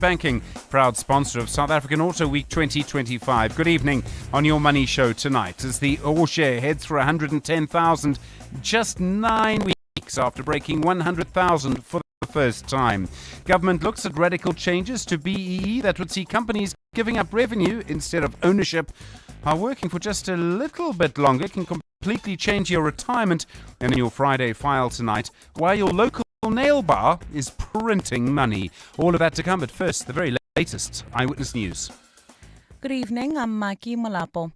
Banking, proud sponsor of South African Auto Week 2025. Good evening on Your Money Show tonight as the All Share heads for 110,000 just 9 weeks after breaking 100,000 for the first time. Government looks at radical changes to BEE that would see companies giving up revenue instead of ownership. Are working for just a little bit longer can completely change your retirement. And in your Friday file tonight, why your local nail bar is printing money. All of that to come, but first, the very latest Eyewitness News. Good evening, I'm Maki Malapo.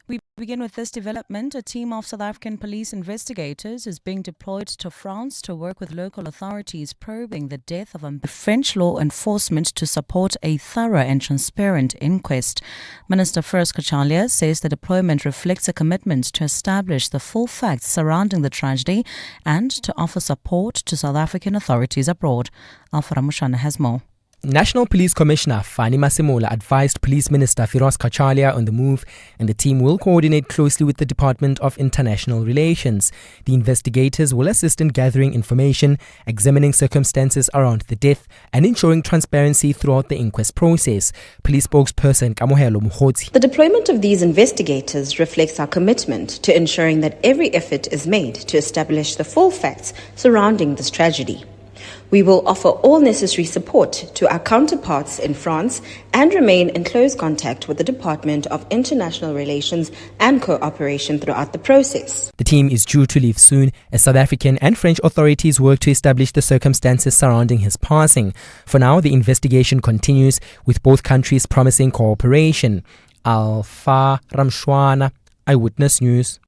We begin with this development. A team of South African police investigators is being deployed to France to work with local authorities probing the death of a French law enforcement to support a thorough and transparent inquest. Minister First Kachalia says the deployment reflects a commitment to establish the full facts surrounding the tragedy and to offer support to South African authorities abroad. Alpha Ramushana has more. National Police Commissioner Fani Masemola advised Police Minister Firoz Kachalia on the move, and the team will coordinate closely with the Department of International Relations. The investigators will assist in gathering information, examining circumstances around the death, and ensuring transparency throughout the inquest process. Police spokesperson Kamohelo Muhotsi. The deployment of these investigators reflects our commitment to ensuring that every effort is made to establish the full facts surrounding this tragedy. We will offer all necessary support to our counterparts in France and remain in close contact with the Department of International Relations and cooperation throughout the process. The team is due to leave soon as South African and French authorities work to establish the circumstances surrounding his passing. For now, the investigation continues, with both countries promising cooperation. Alpha Ramshwana, Eyewitness News.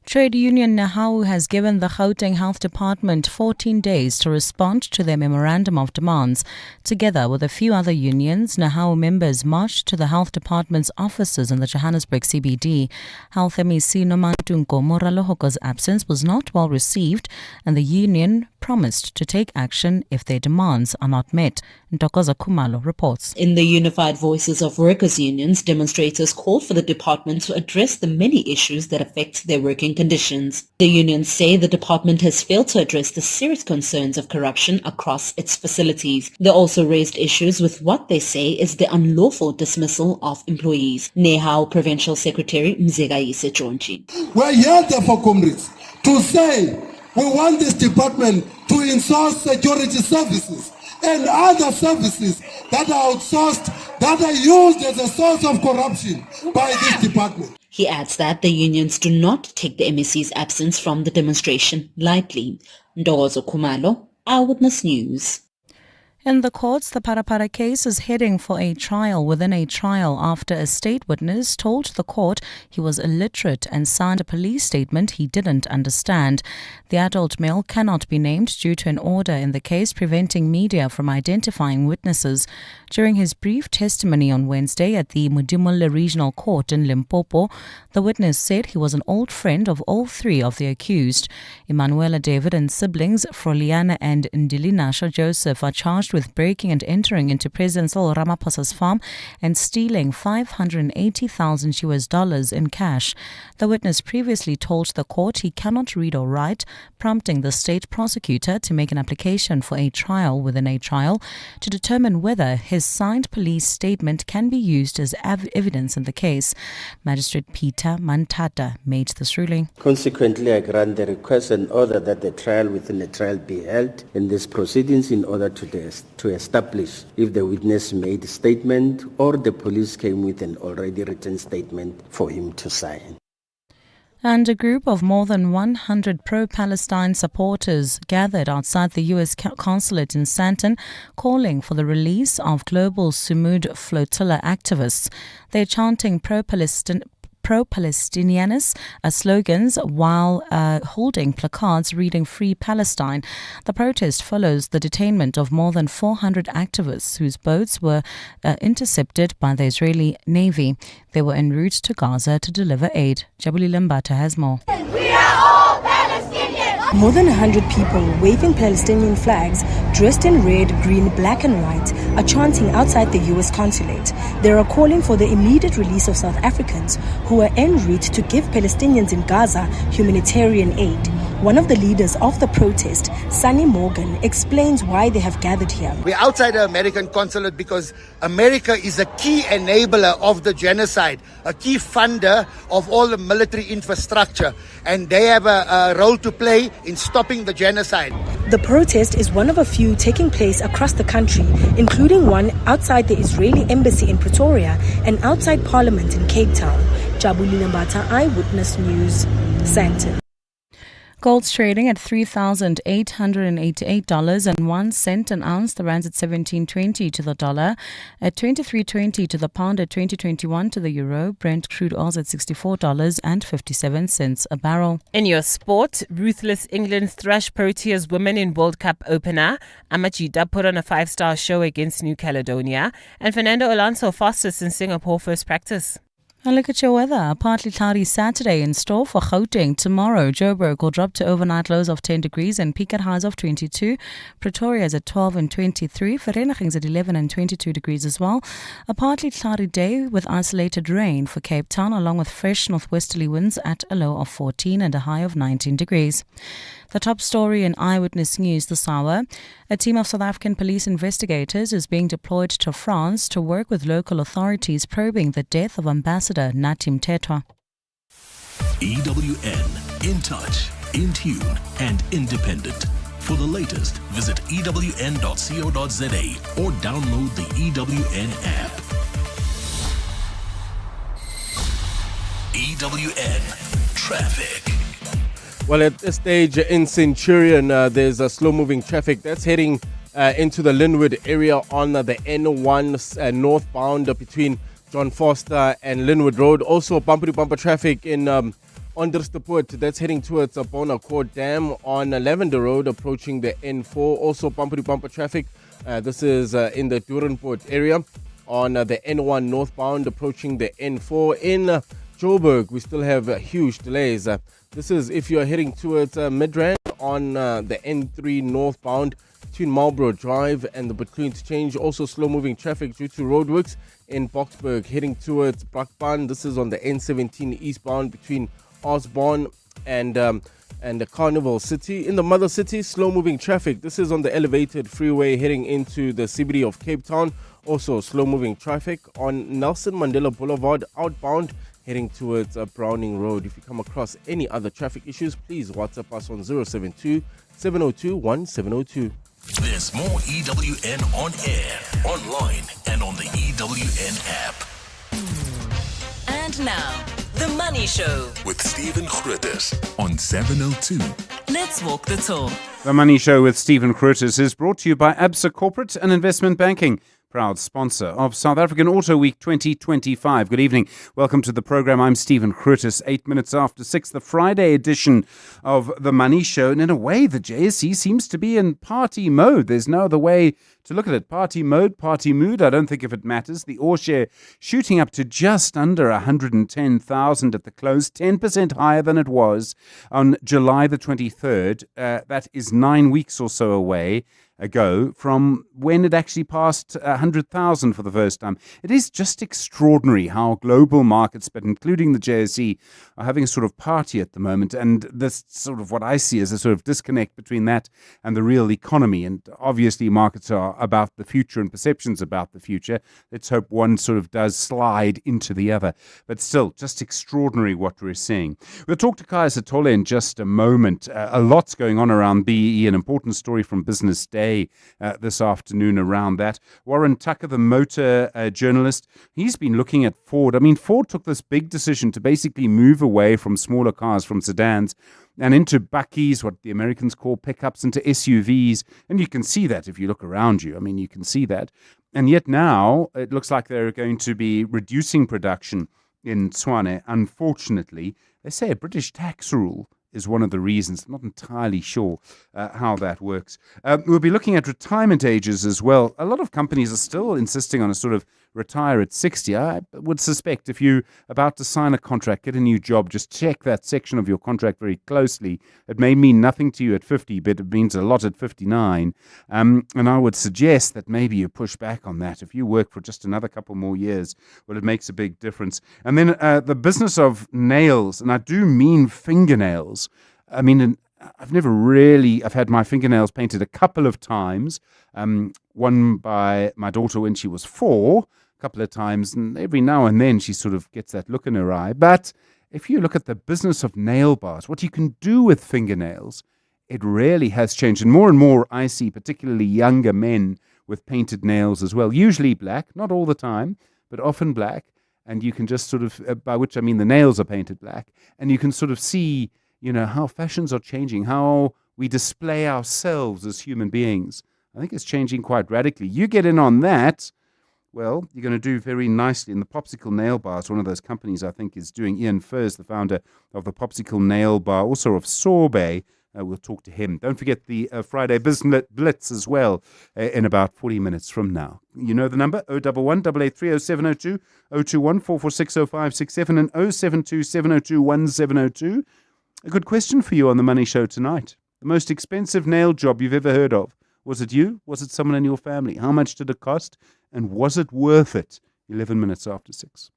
Trade union Nahau has given the Gauteng Health Department 14 days to respond to their memorandum of demands. Together with a few other unions, Nahau members marched to the Health Department's offices in the Johannesburg CBD. Health MEC Nomantunko Moralohoko's absence was not well received, and the union promised to take action if their demands are not met. Ntokoza Kumalo reports. In the Unified Voices of Workers' Unions, demonstrators called for the department to address the many issues that affect their working conditions. The unions say the department has failed to address the serious concerns of corruption across its facilities. They also raised issues with what they say is the unlawful dismissal of employees. Nehau Provincial Secretary Mzegayise Chonchi. We're here therefore, comrades, to say we want this department to insource security services and other services that are outsourced, that are used as a source of corruption by this department. He adds that the unions do not take the MEC's absence from the demonstration lightly. Ndozo Kumalo, Eyewitness News. In the courts, the Parapara case is heading for a trial within a trial after a state witness told the court he was illiterate and signed a police statement he didn't understand. The adult male cannot be named due to an order in the case preventing media from identifying witnesses. During his brief testimony on Wednesday at the Modimolle Regional Court in Limpopo, the witness said he was an old friend of all three of the accused. Emanuela David and siblings Froliana and Ndilinasha Joseph are charged with breaking and entering into President Cyril Ramaphosa's farm and stealing $580,000 in cash. The witness previously told the court he cannot read or write, prompting the state prosecutor to make an application for a trial within a trial to determine whether his signed police statement can be used as evidence in the case. Magistrate Peter Mantata made this ruling. Consequently, I grant the request and order that the trial within a trial be held in these proceedings in order to establish if the witness made a statement or the police came with an already written statement for him to sign. And a group of more than 100 pro-Palestine supporters gathered outside the U.S. consulate in Sandton, calling for the release of global Sumud flotilla activists. They're chanting pro-Palestinianist slogans while holding placards reading Free Palestine. The protest follows the detainment of more than 400 activists whose boats were intercepted by the Israeli Navy. They were en route to Gaza to deliver aid. Jabuli Lambata has more. We are all Palestinians! More than 100 people waving Palestinian flags, dressed in red, green, black and white, are chanting outside the U.S. consulate. They are calling for the immediate release of South Africans who are en route to give Palestinians in Gaza humanitarian aid. One of the leaders of the protest, Sunny Morgan, explains why they have gathered here. We're outside the American consulate because America is a key enabler of the genocide, a key funder of all the military infrastructure, and they have a role to play in stopping the genocide. The protest is one of a few taking place across the country, including one outside the Israeli embassy in Pretoria and outside Parliament in Cape Town. Jabulile Mbata, Eyewitness News, Sandton. Gold's trading at $3,888.01 an ounce. The rand's at 17.20 to the dollar, at 23.20 to the pound, at 20.21 to the euro. Brent crude oil's at $64.57 a barrel. In your sport, ruthless England thrash Proteas women in World Cup opener. Amachida put on a 5-star show against New Caledonia, and Fernando Alonso fastest in Singapore first practice. And look at your weather. A partly cloudy Saturday in store for Gauteng. Tomorrow, Joburg will drop to overnight lows of 10 degrees and peak at highs of 22. Pretoria is at 12 and 23. Vereniging's at 11 and 22 degrees as well. A partly cloudy day with isolated rain for Cape Town, along with fresh northwesterly winds at a low of 14 and a high of 19 degrees. The top story in Eyewitness News this hour: a team of South African police investigators is being deployed to France to work with local authorities probing the death of Ambassador Nathi Mthethwa. EWN, in touch, in tune and independent. For the latest, visit ewn.co.za or download the EWN app. EWN Traffic. Well, at this stage in Centurion, there's a slow-moving traffic that's heading into the Linwood area on the N1 northbound between John Foster and Linwood Road. Also, bumper-to-bumper traffic in Onderstepoort that's heading towards Bonaccord Dam on Lavender Road, approaching the N4. Also, bumper-to-bumper traffic. This is in the Duranport area on the N1 northbound, approaching the N4. In Joburg, we still have huge delays. This is if you're heading towards Midrand on the N3 northbound between Marlborough Drive and the Butler Interchange. Also slow-moving traffic due to roadworks in Boksburg heading towards Brakpan. This is on the N17 eastbound between Osborne and the Carnival City. In the Mother City, slow-moving traffic. This is on the elevated freeway heading into the CBD of Cape Town. Also slow-moving traffic on Nelson Mandela Boulevard outbound heading towards Browning Road. If you come across any other traffic issues, please WhatsApp us on 072 702 1702. There's more EWN on air, online, and on the EWN app. And now, The Money Show with Stephen Grootes on 702. Let's walk the talk. The Money Show with Stephen Grootes is brought to you by Absa Corporate and Investment Banking, proud sponsor of South African Auto Week 2025. Good evening. Welcome to the program. I'm Stephen Grootes. 8 minutes after 6, the Friday edition of The Money Show. And in a way, the JSE seems to be in party mode. There's no other way to look at it. Party mode, party mood. I don't think if it matters. The All Share shooting up to just under 110,000 at the close, 10% higher than it was on July the 23rd. That is 9 weeks or so away ago from when it actually passed 100,000 for the first time. It is just extraordinary how global markets, but including the JSE, are having a sort of party at the moment. And this sort of what I see as a sort of disconnect between that and the real economy. And obviously markets are about the future and perceptions about the future. Let's hope one sort of does slide into the other. But still, just extraordinary what we're seeing. We'll talk to Kaya Satole in just a moment. A lot's going on around BEE, an important story from Business Day this afternoon around that. Warren Tucker, the motor journalist, he's been looking at Ford. I mean, Ford took this big decision to basically move away from smaller cars, from sedans, and into bakkies, what the Americans call pickups, into SUVs. And you can see that if you look around you. I mean, you can see that. And yet now it looks like they're going to be reducing production in Tshwane. Unfortunately, they say a British tax rule is one of the reasons. I'm not entirely sure how that works. We'll be looking at retirement ages as well. A lot of companies are still insisting on a sort of retire at 60. I would suspect if you're about to sign a contract, get a new job, just check that section of your contract very closely. It may mean nothing to you at 50, but it means a lot at 59. And I would suggest that maybe you push back on that. If you work for just another couple more years, well, it makes a big difference. And then the business of nails, and I do mean fingernails. I mean, I've had my fingernails painted a couple of times. One by my daughter when she was 4, a couple of times, and every now and then she sort of gets that look in her eye. But if you look at the business of nail bars, what you can do with fingernails, it really has changed. And more I see, particularly younger men with painted nails as well, usually black, not all the time, but often black. And you can just sort of, by which I mean the nails are painted black, and you can sort of see, how fashions are changing, how we display ourselves as human beings. I think it's changing quite radically. You get in on that, well, you're going to do very nicely. And the Popsicle Nail Bar is one of those companies I think is doing. Ian Furs, the founder of the Popsicle Nail Bar, also of Sorbet. We'll talk to him. Don't forget the Friday Business Blitz as well in about 40 minutes from now. You know the number, 011 883 0702, 021 446 0567 and 072 702 1702. A good question for you on The Money Show tonight. The most expensive nail job you've ever heard of. Was it you? Was it someone in your family? How much did it cost? And was it worth it? 11 minutes after 6.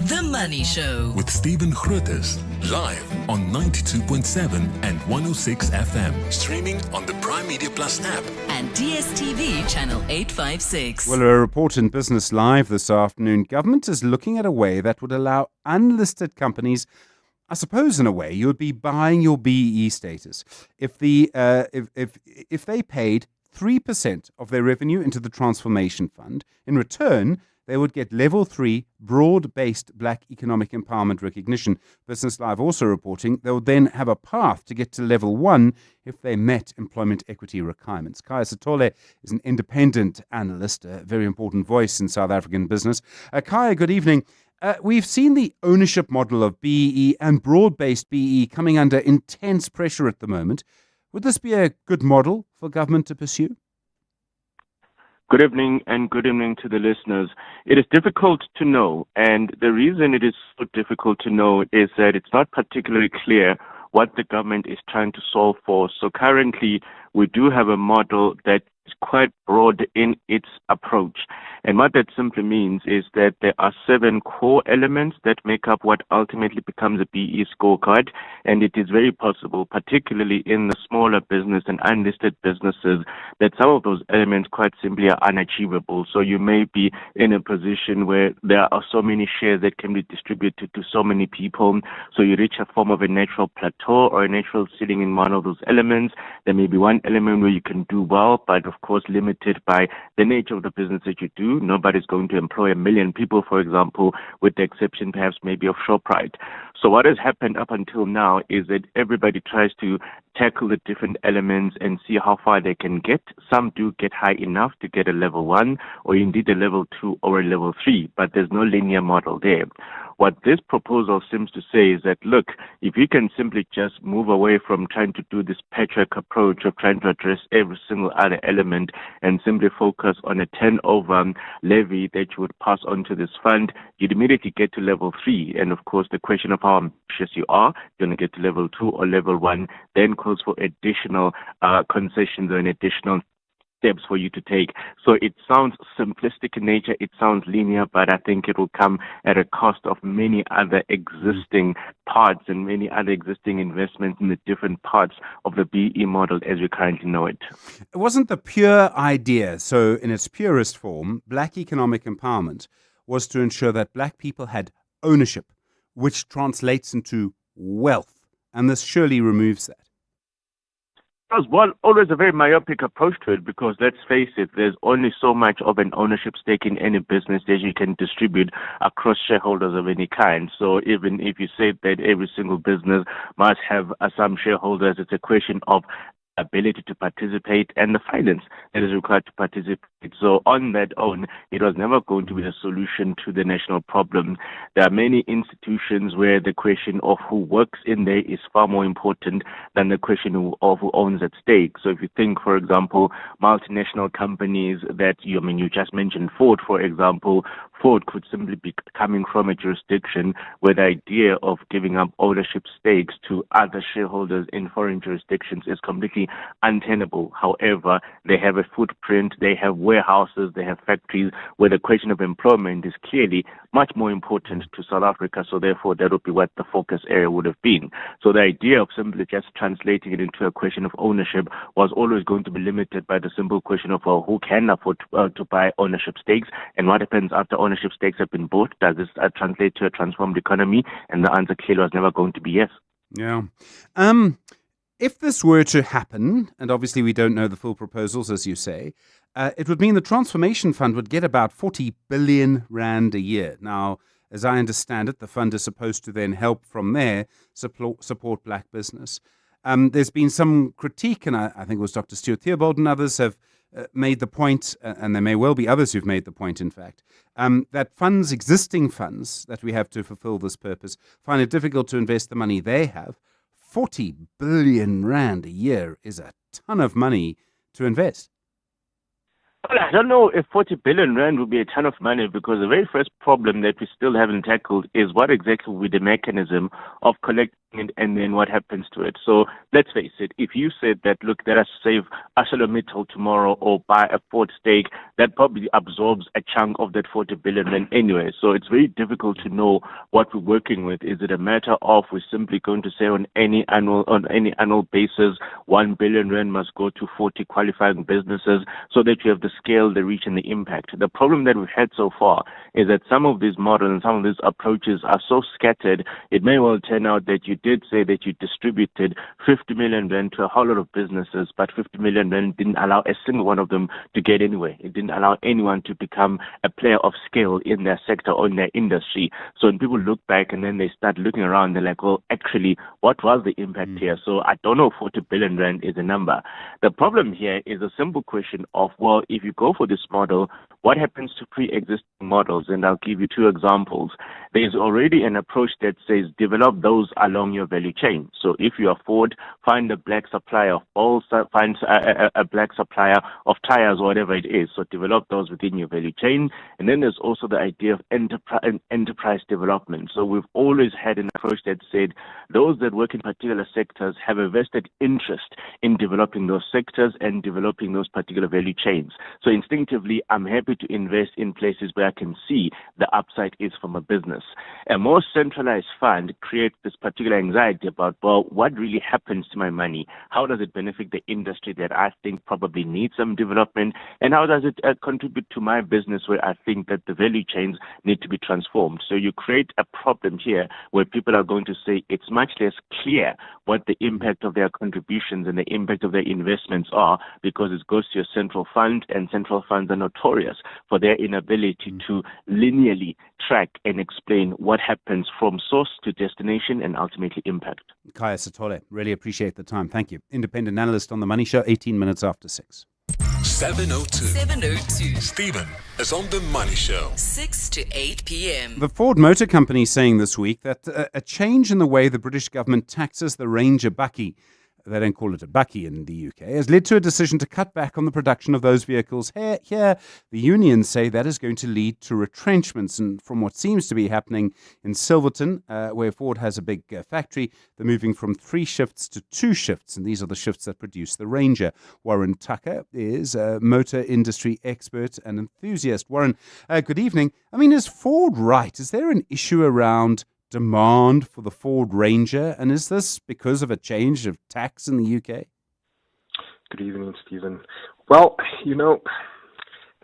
The Money Show with Stephen Grootes, live on 92.7 and 106 FM. Streaming on the Prime Media Plus app and DSTV channel 856. Well, a report in Business Live this afternoon. Government is looking at a way that would allow unlisted companies, I suppose in a way, you would be buying your BEE status. If they paid 3% of their revenue into the Transformation Fund, in return, they would get Level 3 broad-based Black economic empowerment recognition. Business Live also reporting they would then have a path to get to Level 1 if they met employment equity requirements. Kaya Sitole is an independent analyst, a very important voice in South African business. Kaya, good evening. We've seen the ownership model of BEE and broad-based BEE coming under intense pressure at the moment. Would this be a good model for government to pursue? Good evening and good evening to the listeners. It is difficult to know, and the reason it is so difficult to know is that it's not particularly clear what the government is trying to solve for. So currently, we do have a model that is quite broad in its approach. And what that simply means is that there are 7 core elements that make up what ultimately becomes a BE scorecard. And it is very possible, particularly in the smaller business and unlisted businesses, that some of those elements quite simply are unachievable. So you may be in a position where there are so many shares that can be distributed to so many people. So you reach a form of a natural plateau or a natural ceiling in one of those elements. There may be one element where you can do well, but of course limited by the nature of the business that you do. Nobody's going to employ 1 million people, for example, with the exception perhaps maybe of Shoprite. So what has happened up until now is that everybody tries to tackle the different elements and see how far they can get. Some do get high enough to get a level 1 or indeed a level 2 or a level 3, but there's no linear model there. What this proposal seems to say is that, look, if you can simply just move away from trying to do this patchwork approach of trying to address every single other element and simply focus on a turnover levy that you would pass on to this fund, you'd immediately get to level 3. And of course, the question of how ambitious you are, you're going to get to level 2 or level 1, then calls for additional concessions or an additional steps for you to take. So it sounds simplistic in nature, it sounds linear, but I think it will come at a cost of many other existing parts and many other existing investments in the different parts of the BE model as we currently know it. It wasn't the pure idea, so in its purest form, Black economic empowerment was to ensure that Black people had ownership, which translates into wealth, and this surely removes that. There's always a very myopic approach to it because, let's face it, there's only so much of an ownership stake in any business that you can distribute across shareholders of any kind. So even if you say that every single business must have some shareholders, it's a question of ability to participate and the finance that is required to participate. So on that own, it was never going to be a solution to the national problem. There are many institutions where the question of who works in there is far more important than the question of who owns at stake. So if you think, for example, multinational companies that you just mentioned, Ford, for example, Ford could simply be coming from a jurisdiction where the idea of giving up ownership stakes to other shareholders in foreign jurisdictions is completely untenable. However, they have a footprint, they have warehouses, they have factories where the question of employment is clearly much more important to South Africa. So therefore, that would be what the focus area would have been. So the idea of simply just translating it into a question of ownership was always going to be limited by the simple question of who can afford to buy ownership stakes, and what happens after ownership stakes have been bought. Does this translate to a transformed economy? And the answer clearly was never going to be yes. Yeah. If this were to happen, and obviously we don't know the full proposals, as you say, it would mean the Transformation Fund would get about 40 billion rand a year. Now, as I understand it, the fund is supposed to then help from there support black business. There's been some critique, and I think it was Dr. Stuart Theobald and others have made the point, and there may well be others who've made the point, in fact, that existing funds that we have to fulfill this purpose, find it difficult to invest the money they have. 40 billion rand a year is a ton of money to invest. Well, I don't know if 40 billion rand will be a ton of money, because the very first problem that we still haven't tackled is what exactly will be the mechanism of collecting it and then what happens to it. So let's face it, if you said that, look, let us save ArcelorMittal tomorrow or buy a Ford stake, that probably absorbs a chunk of that 40 billion rand anyway. So it's very difficult to know what we're working with. Is it a matter of we're simply going to say on any annual basis, 1 billion rand must go to 40 qualifying businesses so that you have the scale, the reach, and the impact? The problem that we've had so far is that some of these models and some of these approaches are so scattered, it may well turn out that you did say that you distributed 50 million rand to a whole lot of businesses, but 50 million rand didn't allow a single one of them to get anywhere. It didn't allow anyone to become a player of scale in their sector or in their industry. So when people look back and then they start looking around, they're like, well, actually, what was the impact here? So I don't know if 40 billion rand is a number. The problem here is a simple question of, well, if you go for this model, what happens to pre-existing models? And I'll give you two examples. There's already an approach that says develop those along your value chain. So if you are Ford, find a black supplier of balls, find a black supplier of tires, or whatever it is. So develop those within your value chain. And then there's also the idea of enterprise development. So we've always had an approach that said those that work in particular sectors have a vested interest in developing those sectors and developing those particular value chains. So instinctively, I'm happy to invest in places where I can see the upside is from a business. A more centralized fund creates this particular anxiety about, well, what really happens to my money? How does it benefit the industry that I think probably needs some development? And how does it contribute to my business where I think that the value chains need to be transformed? So you create a problem here where people are going to say it's much less clear what the impact of their contributions and the impact of their investments are, because it goes to your central fund, and central funds are notorious for their inability to linearly track and explain what happens from source to destination and ultimately impact. Kaya Satole, really appreciate the time. Thank you. Independent analyst on The Money Show, 18 minutes after 6. 702. Stephen is on The Money Show. 6 to 8 p.m. The Ford Motor Company is saying this week that a change in the way the British government taxes the Ranger bakkie, they don't call it a bakkie in the UK, has led to a decision to cut back on the production of those vehicles. Here, the unions say that is going to lead to retrenchments. And from what seems to be happening in Silverton, where Ford has a big factory, they're moving from 3 shifts to 2 shifts. And these are the shifts that produce the Ranger. Warren Tucker is a motor industry expert and enthusiast. Warren, good evening. I mean, is Ford right? Is there an issue around demand for the Ford Ranger, and is this because of a change of tax in the UK? Good evening, Stephen. Well,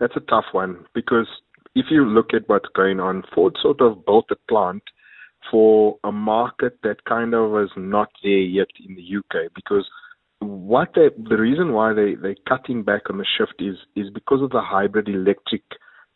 that's a tough one, because if you look at what's going on, Ford sort of built a plant for a market that kind of was not there yet in the UK, because the reason why they're cutting back on the shift is because of the hybrid electric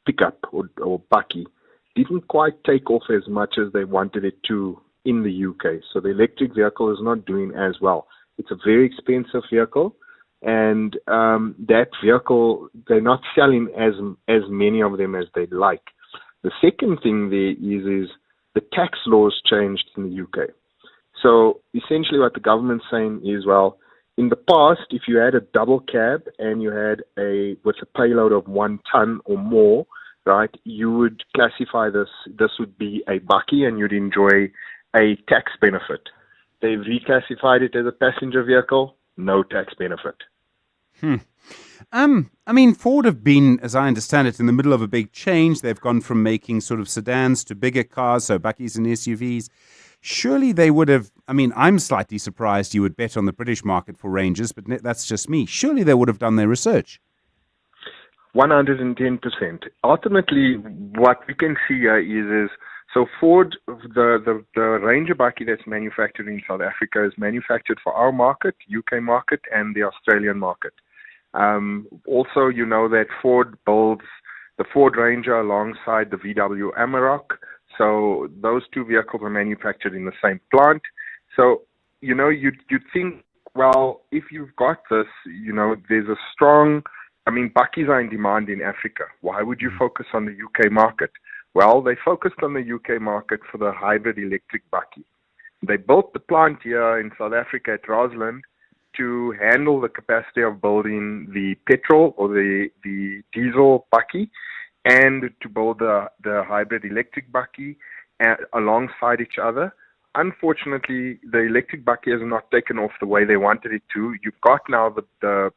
pickup or bakkie didn't quite take off as much as they wanted it to in the UK. So the electric vehicle is not doing as well. It's a very expensive vehicle, and that vehicle, they're not selling as many of them as they'd like. The second thing there is the tax laws changed in the UK. So essentially what the government's saying is, well, in the past, if you had a double cab and you had with a payload of 1 ton or more, right, you would classify this would be a bakkie and you'd enjoy a tax benefit. They've reclassified it as a passenger vehicle, no tax benefit. I mean, Ford have been, as I understand it, in the middle of a big change. They've gone from making sort of sedans to bigger cars, so bakkies and SUVs. Surely they would have, I mean, I'm slightly surprised you would bet on the British market for Rangers, but that's just me. Surely they would have done their research. 110%. Ultimately, what we can see here is so Ford, the Ranger bakkie that's manufactured in South Africa is manufactured for our market, UK market, and the Australian market. Also, you know that Ford builds the Ford Ranger alongside the VW Amarok. So those two vehicles are manufactured in the same plant. So, you know, you'd think, well, if you've got this, you know, there's a strong, I mean, bakkies are in demand in Africa. Why would you focus on the UK market? Well, they focused on the UK market for the hybrid electric bakkie. They built the plant here in South Africa at Roseland to handle the capacity of building the petrol or the diesel bakkie and to build the hybrid electric bakkie alongside each other. Unfortunately, the electric bakkie has not taken off the way they wanted it to. You've got now the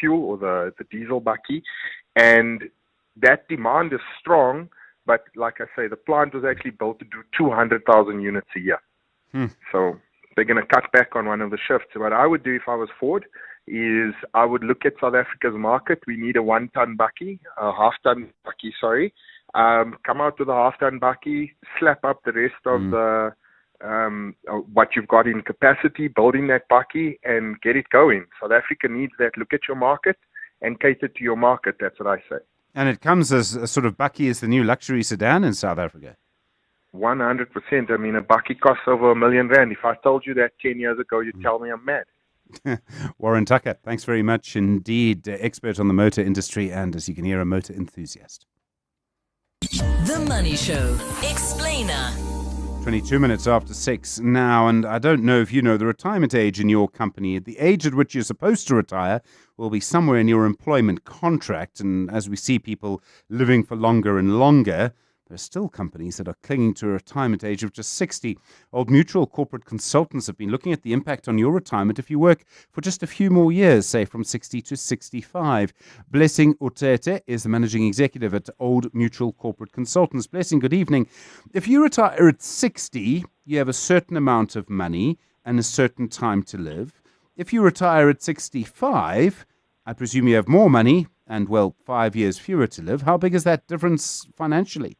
fuel or the diesel bakkie, and that demand is strong. But like I say, the plant was actually built to do 200,000 units a year. So they're going to cut back on one of the shifts. What I would do if I was Ford is I would look at South Africa's market. We need a 1-ton bakkie, a half-ton bakkie, sorry. Come out with a half-ton bakkie, slap up the rest of the what you've got in capacity, building that bakkie, and get it going. South Africa needs that. Look at your market and cater to your market. That's what I say. And it comes as a sort of bakkie as the new luxury sedan in South Africa. 100%. I mean, a bakkie costs over R1 million. If I told you that 10 years ago, you'd tell me I'm mad. Warren Tucker, thanks very much indeed. Expert on the motor industry and, as you can hear, a motor enthusiast. The Money Show. Explainer. 22 minutes after 6 now, and I don't know if you know the retirement age in your company. The age at which you're supposed to retire will be somewhere in your employment contract, and as we see people living for longer and longer, there are still companies that are clinging to a retirement age of just 60. Old Mutual corporate consultants have been looking at the impact on your retirement if you work for just a few more years, say from 60 to 65. Blessing Utete is the managing executive at Old Mutual Corporate Consultants. Blessing, good evening. If you retire at 60, you have a certain amount of money and a certain time to live. If you retire at 65, I presume you have more money and, well, 5 years fewer to live. How big is that difference financially?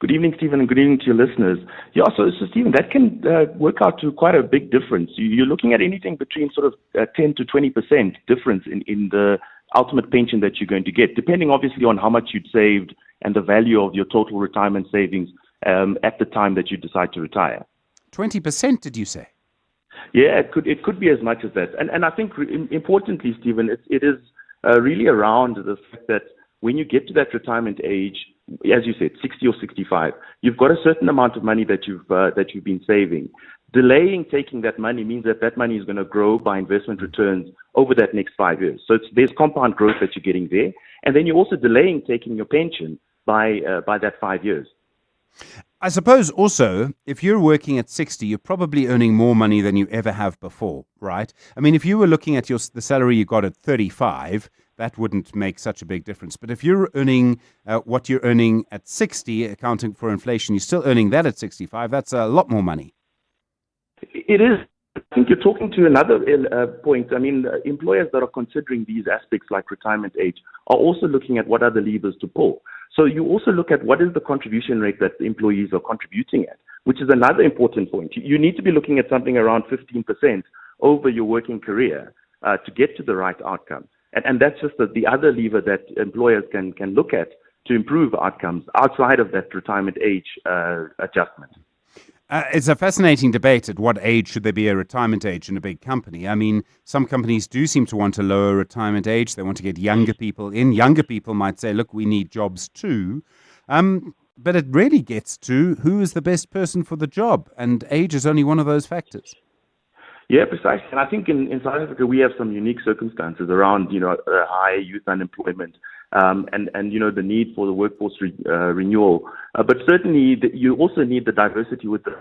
Good evening, Stephen, and good evening to your listeners. Yeah, so Stephen, that can work out to quite a big difference. You're looking at anything between sort of 10 to 20% difference in the ultimate pension that you're going to get, depending obviously on how much you'd saved and the value of your total retirement savings at the time that you decide to retire. 20%, did you say? Yeah, it could be as much as that. And I think importantly, Stephen, it is really around the fact that when you get to that retirement age, as you said, 60 or 65, you've got a certain amount of money that you've been saving. Delaying taking that money means that money is going to grow by investment returns over that next 5 years. So there's compound growth that you're getting there. And then you're also delaying taking your pension by that 5 years. I suppose also, if you're working at 60, you're probably earning more money than you ever have before, right? I mean, if you were looking at the salary you got at 35, that wouldn't make such a big difference. But if you're earning what you're earning at 60, accounting for inflation, you're still earning that at 65, that's a lot more money. It is. I think you're talking to another point. I mean, employers that are considering these aspects like retirement age are also looking at what are the levers to pull. So you also look at what is the contribution rate that the employees are contributing at, which is another important point. You need to be looking at something around 15% over your working career to get to the right outcome. And that's just the other lever that employers can look at to improve outcomes outside of that retirement age adjustment. It's a fascinating debate at what age should there be a retirement age in a big company. I mean, some companies do seem to want to lower retirement age. They want to get younger people in. Younger people might say, look, we need jobs too. But it really gets to who is the best person for the job. And age is only one of those factors. Yeah, precisely. And I think in South Africa, we have some unique circumstances around, high youth unemployment, and the need for the workforce renewal. But certainly, you also need the diversity with the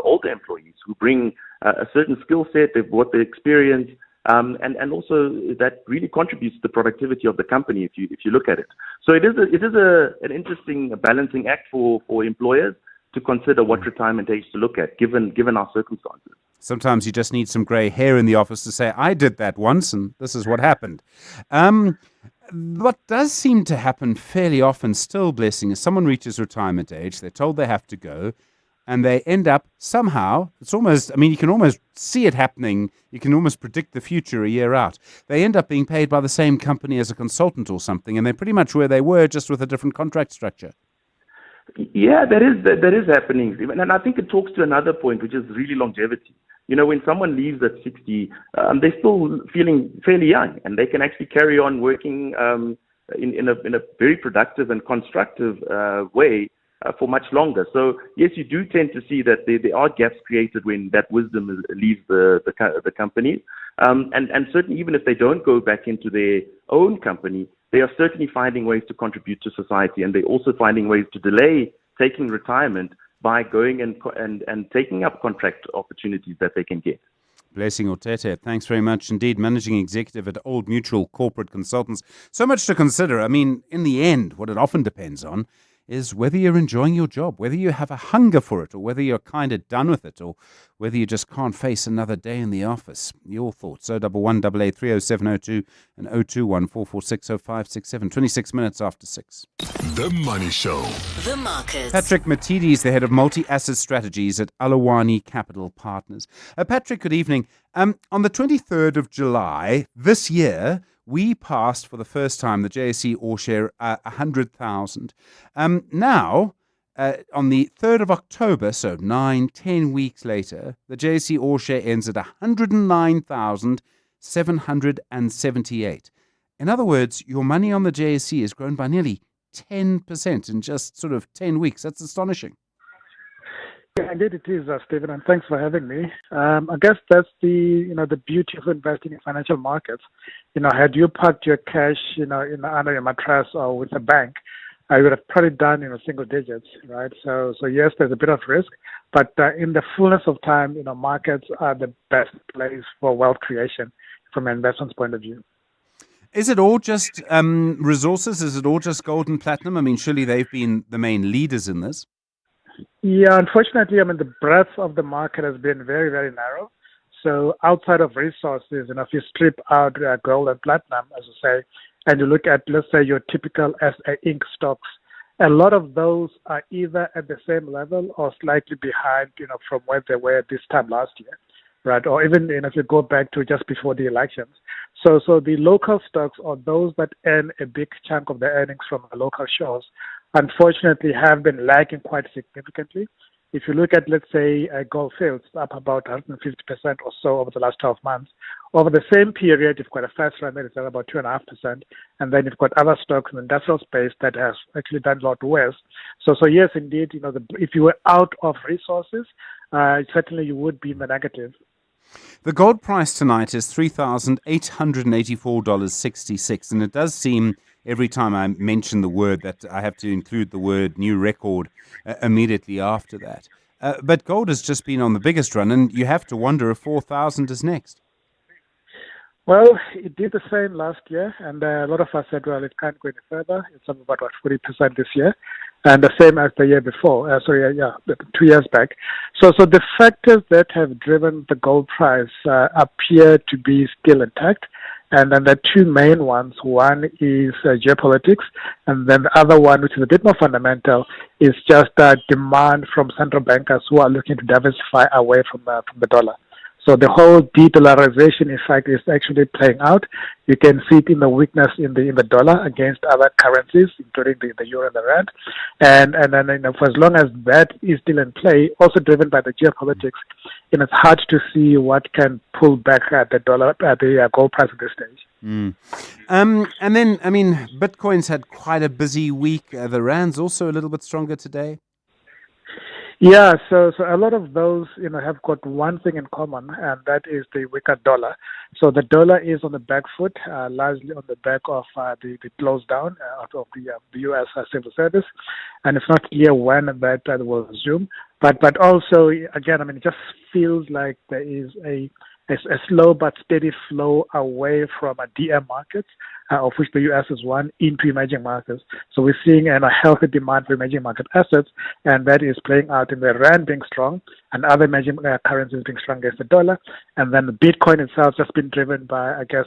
older employees who bring a certain skill set, they've got the experience, and also that really contributes to the productivity of the company if you look at it. So it is an interesting balancing act for employers to consider what retirement age to look at, given our circumstances. Sometimes you just need some grey hair in the office to say, I did that once and this is what happened. What does seem to happen fairly often still, Blessing, is someone reaches retirement age, they're told they have to go, and they end up somehow, you can almost see it happening, you can almost predict the future a year out. They end up being paid by the same company as a consultant or something, and they're pretty much where they were, just with a different contract structure. Yeah, that is happening, Stephen. And I think it talks to another point, which is really longevity. When someone leaves at 60, they're still feeling fairly young, and they can actually carry on working in a very productive and constructive way for much longer. So yes, you do tend to see that there are gaps created when that wisdom leaves the company. And certainly, even if they don't go back into their own company, they are certainly finding ways to contribute to society, and they're also finding ways to delay taking retirement by going and taking up contract opportunities that they can get. Blessing Otete, thanks very much indeed. Managing Executive at Old Mutual Corporate Consultants. So much to consider. I mean, in the end, what it often depends on is whether you're enjoying your job, whether you have a hunger for it, or whether you're kind of done with it, or whether you just can't face another day in the office. Your thoughts, 011-883-0702 and 021-446-0567. 26 minutes after 6. The Money Show. The Markets. Patrick Matidis, the head of multi-asset strategies at Alawani Capital Partners. Patrick, good evening. On the 23rd of July this year, we passed for the first time the JSE All Share 100,000. Now, on the 3rd of October, so 9-10 weeks later, the JSE All Share ends at 109,778. In other words, your money on the JSE has grown by nearly 10% in just sort of 10 weeks. That's astonishing. Yeah, indeed it is, Stephen, and thanks for having me. I guess that's the beauty of investing in financial markets. Had you parked your cash, under your mattress or with a bank, I would have probably done, single digits, right? So yes, there's a bit of risk, but in the fullness of time, markets are the best place for wealth creation from an investment's point of view. Is it all just resources? Is it all just gold and platinum? I mean, surely they've been the main leaders in this. Yeah, unfortunately, the breadth of the market has been very, very narrow. So outside of resources, if you strip out gold and platinum, as I say, and you look at, let's say, your typical SA Inc. stocks, a lot of those are either at the same level or slightly behind, from where they were this time last year, right? Or even, if you go back to just before the elections. So the local stocks, or those that earn a big chunk of their earnings from the local shows, unfortunately have been lagging quite significantly. If you look at, let's say, Gold Fields, up about 150% or so over the last 12 months. Over the same period, you've got a fast run that is at about 2.5%, and then you've got other stocks in the industrial space that has actually done a lot worse. So yes, indeed, if you were out of resources, certainly you would be in the negative. The gold price tonight is $3,884.66, and it does seem every time I mention the word that I have to include the word new record immediately after that. But gold has just been on the biggest run, and you have to wonder if 4,000 is next. Well, it did the same last year, and a lot of us said, well, it can't go any further. It's up about 40% this year, and the same as the year before. 2 years back. So the factors that have driven the gold price appear to be still intact. And then the two main ones, one is geopolitics, and then the other one, which is a bit more fundamental, is just demand from central bankers who are looking to diversify away from the dollar. So the whole de-dollarization effect is actually playing out. You can see it in the weakness in the dollar against other currencies, including the euro and the rand. And then for as long as that is still in play, also driven by the geopolitics, it's hard to see what can pull back the gold price at this stage. And then, Bitcoin's had quite a busy week. The rand's also a little bit stronger today. Yeah, so a lot of those, have got one thing in common, and that is the weaker dollar. So the dollar is on the back foot, largely on the back of the close down of the U.S. civil service, and it's not clear when that will resume. But also, again, it just feels like there is a slow but steady flow away from DM markets, of which the U.S. is one, into emerging markets. So we're seeing a healthy demand for emerging market assets, and that is playing out in the rand being strong and other emerging currencies being strong against the dollar. And then the Bitcoin itself just been driven by, I guess,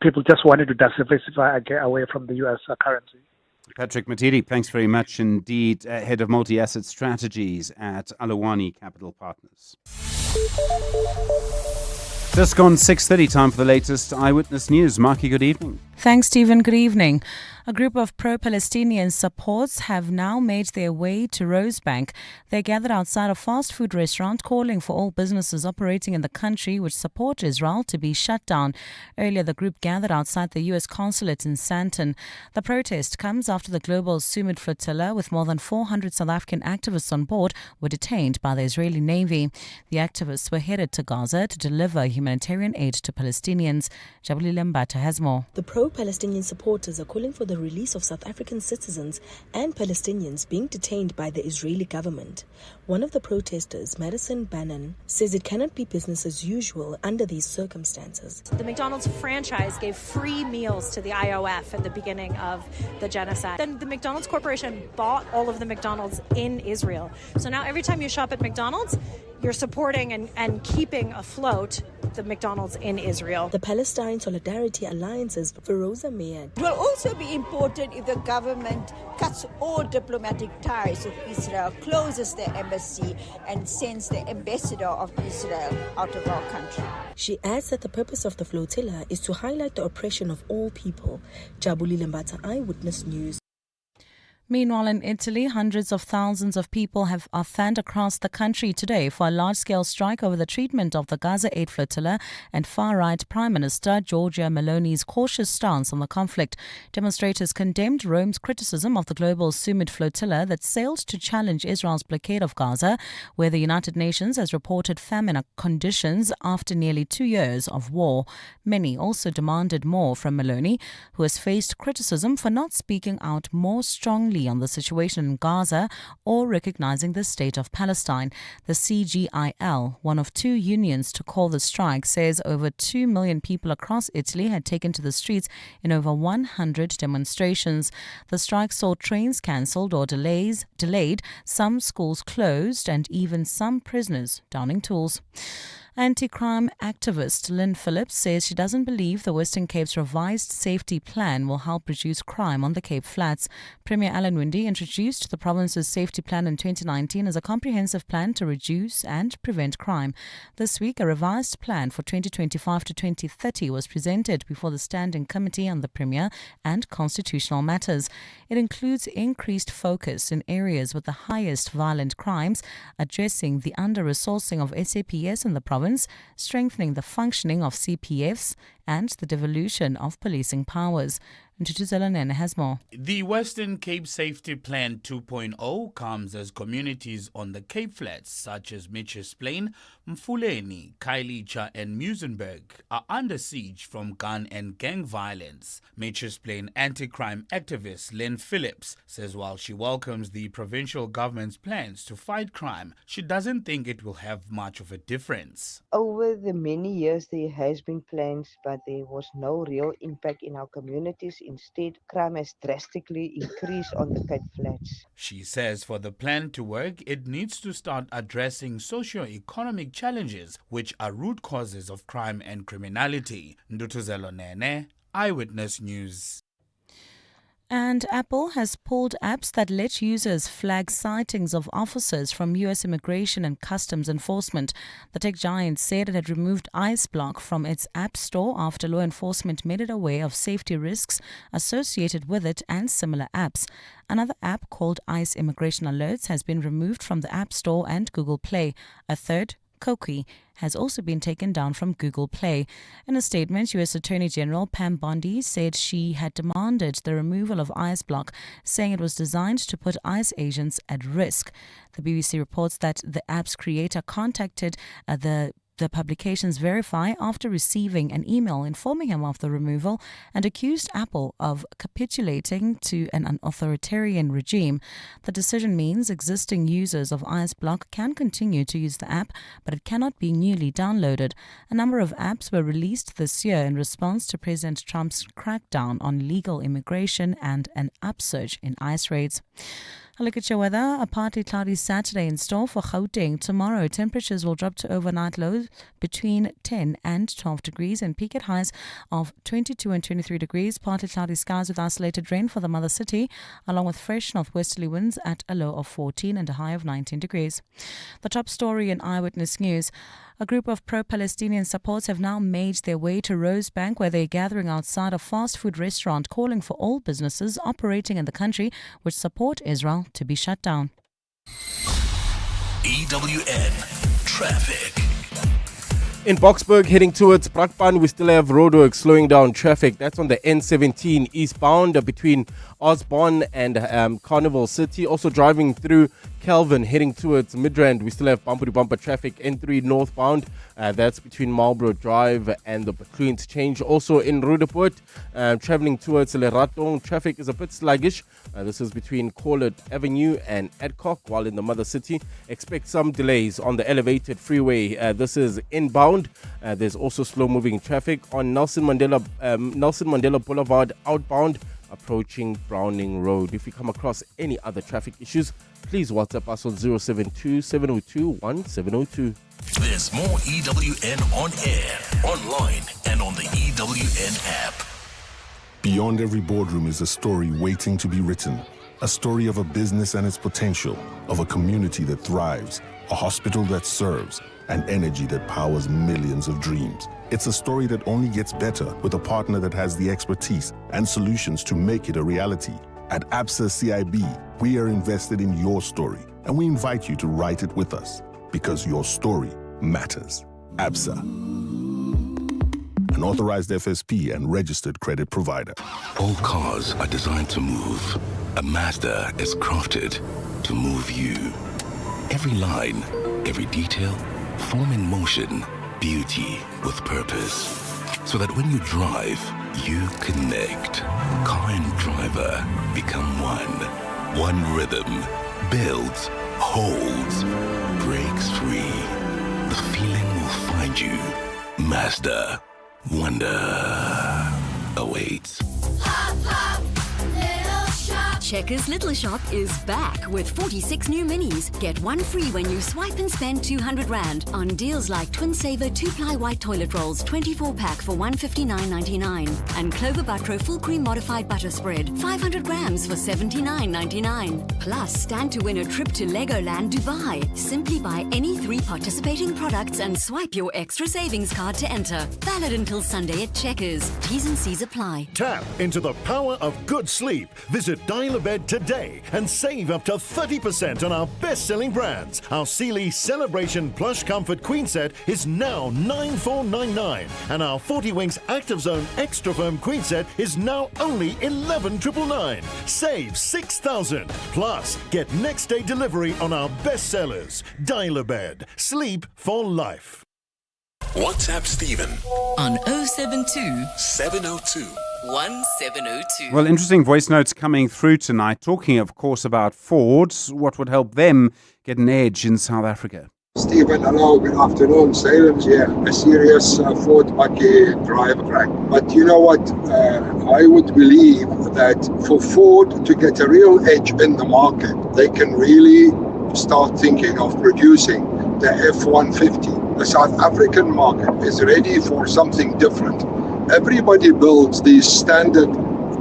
people just wanting to diversify away from the U.S. currency. Patrick Matidi, thanks very much indeed, Head of Multi-Asset Strategies at Alawani Capital Partners. Just gone 6:30, time for the latest Eyewitness News. Marky, good evening. Thanks, Stephen. Good evening. A group of pro-Palestinian supports have now made their way to Rosebank. They gathered outside a fast food restaurant calling for all businesses operating in the country which support Israel to be shut down. Earlier, the group gathered outside the U.S. consulate in Sandton. The protest comes after the global Sumud flotilla with more than 400 South African activists on board were detained by the Israeli Navy. The activists were headed to Gaza to deliver humanitarian aid to Palestinians. Jabuli Lembata has more. The pro-Palestinian supporters are calling for the release of South African citizens and Palestinians being detained by the Israeli government. One of the protesters, Madison Bannon, says it cannot be business as usual under these circumstances. The McDonald's franchise gave free meals to the IOF at the beginning of the genocide. Then the McDonald's Corporation bought all of the McDonald's in Israel. So now every time you shop at McDonald's, you're supporting and keeping afloat the McDonald's in Israel. The Palestine Solidarity Alliance's Feroza Meir. It will also be important if the government cuts all diplomatic ties with Israel, closes their embassy, and sends the ambassador of Israel out of our country. She adds that the purpose of the flotilla is to highlight the oppression of all people. Jabuli Lembata, Eyewitness News. Meanwhile, in Italy, hundreds of thousands of people are fanned across the country today for a large-scale strike over the treatment of the Gaza aid flotilla and far-right Prime Minister Giorgia Meloni's cautious stance on the conflict. Demonstrators condemned Rome's criticism of the global Sumud flotilla that sailed to challenge Israel's blockade of Gaza, where the United Nations has reported famine conditions after nearly 2 years of war. Many also demanded more from Meloni, who has faced criticism for not speaking out more strongly on the situation in Gaza or recognizing the state of Palestine. The CGIL, one of two unions to call the strike, says over 2 million people across Italy had taken to the streets in over 100 demonstrations. The strike saw trains cancelled or delayed, some schools closed, and even some prisoners downing tools. Anti-crime activist Lynn Phillips says she doesn't believe the Western Cape's revised safety plan will help reduce crime on the Cape Flats. Premier Alan Winde introduced the province's safety plan in 2019 as a comprehensive plan to reduce and prevent crime. This week, a revised plan for 2025 to 2030 was presented before the Standing Committee on the Premier and Constitutional Matters. It includes increased focus in areas with the highest violent crimes, addressing the under-resourcing of SAPS in the province, strengthening the functioning of CPFs, and the devolution of policing powers. Ntutuzela has more. The Western Cape Safety Plan 2.0 comes as communities on the Cape Flats, such as Mitchell's Plain, Mfuleni, Kailicha and Muizenberg, are under siege from gun and gang violence. Mitchell's Plain anti-crime activist Lynn Phillips says while she welcomes the provincial government's plans to fight crime, she doesn't think it will have much of a difference. Over the many years, there has been plans, but there was no real impact in our communities. Instead, crime has drastically increased on the Cape Flats. She says for the plan to work, it needs to start addressing socio-economic challenges, which are root causes of crime and criminality. Ndutuzelo Nene, Eyewitness News. And Apple has pulled apps that let users flag sightings of officers from U.S. Immigration and Customs Enforcement. The tech giant said it had removed IceBlock from its App Store after law enforcement made it aware of safety risks associated with it and similar apps. Another app called ICE Immigration Alerts has been removed from the App Store and Google Play. A third, Koki has also been taken down from Google Play. In a statement, U.S. Attorney General Pam Bondi said she had demanded the removal of IceBlock, saying it was designed to put ICE agents at risk. The BBC reports that the app's creator contacted the publication's Verify after receiving an email informing him of the removal and accused Apple of capitulating to an authoritarian regime. The decision means existing users of IceBlock can continue to use the app, but it cannot be newly downloaded. A number of apps were released this year in response to President Trump's crackdown on legal immigration and an upsurge in ICE raids. A look at your weather. A partly cloudy Saturday in store for Gauteng. Tomorrow, temperatures will drop to overnight lows between 10 and 12 degrees and peak at highs of 22 and 23 degrees. Partly cloudy skies with isolated rain for the mother city, along with fresh northwesterly winds at a low of 14 and a high of 19 degrees. The top story in Eyewitness News. A group of pro-Palestinian supporters have now made their way to Rosebank, where they're gathering outside a fast food restaurant, calling for all businesses operating in the country which support Israel to be shut down. EWN Traffic. In Boksburg, heading towards Brakpan, we still have roadworks slowing down traffic. That's on the N17 eastbound between Osborne and Carnival City. Also driving through Kelvin, heading towards Midrand, we still have bumper-to-bumper traffic. N3 northbound, that's between Marlborough Drive and the Baklu Interchange. Also in Roodepoort, traveling towards Leratong, traffic is a bit sluggish. This is between Corlett Avenue and Adcock, while in the mother city, expect some delays on the elevated freeway. This is inbound. There's also slow-moving traffic on Nelson Mandela Boulevard outbound, approaching Browning Road. If you come across any other traffic issues, please WhatsApp us on 072-702-1702. There's more EWN on air, online, and on the EWN app. Beyond every boardroom is a story waiting to be written. A story of a business and its potential, of a community that thrives, a hospital that serves, and energy that powers millions of dreams. It's a story that only gets better with a partner that has the expertise and solutions to make it a reality. At ABSA CIB, we are invested in your story, and we invite you to write it with us, because your story matters. ABSA, an authorized FSP and registered credit provider. All cars are designed to move. A Mazda is crafted to move you. Every line, every detail, form in motion, beauty with purpose. So that when you drive, you connect. Car and driver become one. One rhythm. Builds, holds, breaks free. The feeling will find you. Mazda. Wonder awaits. Checkers Little Shop is back with 46 new minis. Get one free when you swipe and spend 200 Rand on deals like Twin Saver 2-ply white toilet rolls 24-pack for $159.99 and Clover Butro full cream modified butter spread 500 grams for $79.99. Plus, stand to win a trip to Legoland Dubai. Simply buy any 3 participating products and swipe your extra savings card to enter. Valid until Sunday at Checkers. T's and C's apply. Tap into the power of good sleep. Visit Dial-A-Bed today and save up to 30% on our best-selling brands. Our Sealy Celebration Plush Comfort Queen Set is now $9,499 and our 40 Winks Active Zone Extra Firm Queen Set is now only $11,999. Save $6,000. Plus, get next-day delivery on our bestsellers. Dial-A-Bed. Sleep for life. WhatsApp Stephen on 072 702 1702. Well, interesting voice notes coming through tonight, talking, of course, about Ford, what would help them get an edge in South Africa. Stephen, hello, good afternoon. Salem's here, a serious Ford Bucky driver crack. But you know what? I would believe that for Ford to get a real edge in the market, they can really start thinking of producing the F-150. The South African market is ready for something different. Everybody builds these standard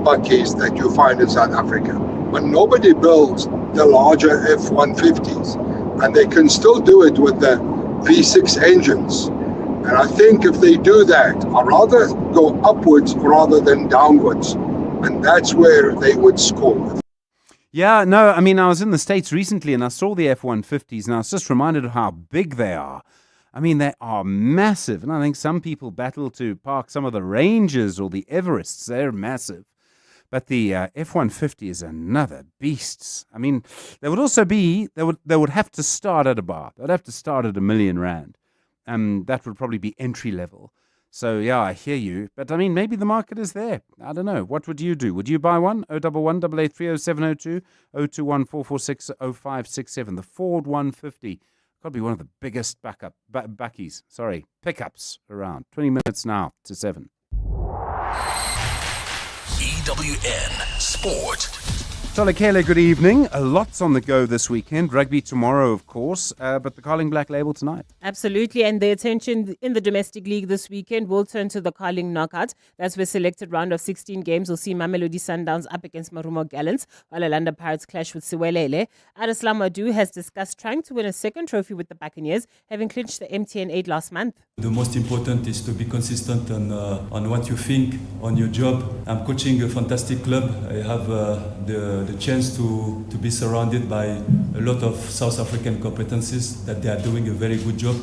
Buckies that you find in South Africa, but nobody builds the larger F-150s, and they can still do it with the V6 engines. And I think if they do that, I'd rather go upwards rather than downwards, and that's where they would score. Yeah, no, I mean, I was in the States recently and I saw the F-150s and I was just reminded of how big they are. I mean, they are massive. And I think some people battle to park some of the Rangers or the Everests. They're massive. But the F-150 is another beast. I mean, they would also be, they would have to start at a bar. They'd have to start at R1 million. That would probably be entry level. So, yeah, I hear you. But, I mean, maybe the market is there. I don't know. What would you do? Would you buy one? 011 883 0702 021 446 0567. The Ford 150. Got to be one of the biggest pickups around. 20 minutes now to 7. EWN Sport. Tolekele, good evening. Lots on the go this weekend. Rugby tomorrow, of course, but the Carling Black Label tonight. Absolutely, and the attention in the domestic league this weekend will turn to the Carling Knockout. That's where selected round of 16 games will see Mamelodi Sundowns up against Marumo Gallants, while Orlando Pirates clash with Siwelele. Arislam Adu has discussed trying to win a second trophy with the Buccaneers, having clinched the MTN 8 last month. The most important is to be consistent on what you think, on your job. I'm coaching a fantastic club. I have the chance to be surrounded by a lot of South African competencies that they are doing a very good job.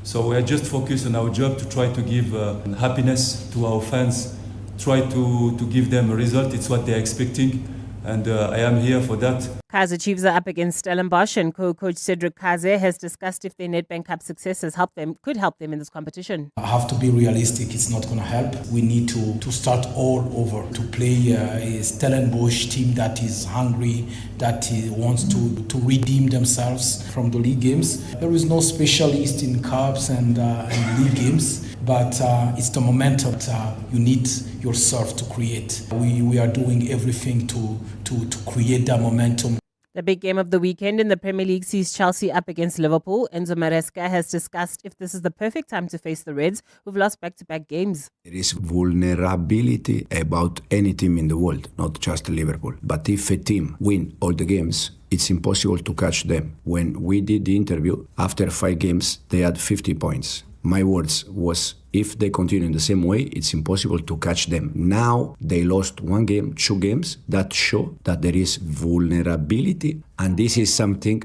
So we are just focused on our job to try to give happiness to our fans, try to give them a result. It's what they're expecting, and I am here for that. Kaizer Chiefs are up against Stellenbosch, and co-coach Cedric Kaze has discussed if their Nedbank Cup successes could help them in this competition. I have to be realistic. It's not going to help. We need to start all over, to play a Stellenbosch team that is hungry, that wants to redeem themselves from the league games. There is no specialist in cups and league games, but it's the momentum that you need yourself to create. We are doing everything to create that momentum. The big game of the weekend in the Premier League sees Chelsea up against Liverpool. Enzo Maresca has discussed if this is the perfect time to face the Reds, who've lost back-to-back games. There is vulnerability about any team in the world, not just Liverpool. But if a team win all the games, it's impossible to catch them. When we did the interview, after 5 games, they had 50 points. My words was, if they continue in the same way, it's impossible to catch them. Now they lost 1 game, 2 games. That show that there is vulnerability, and this is something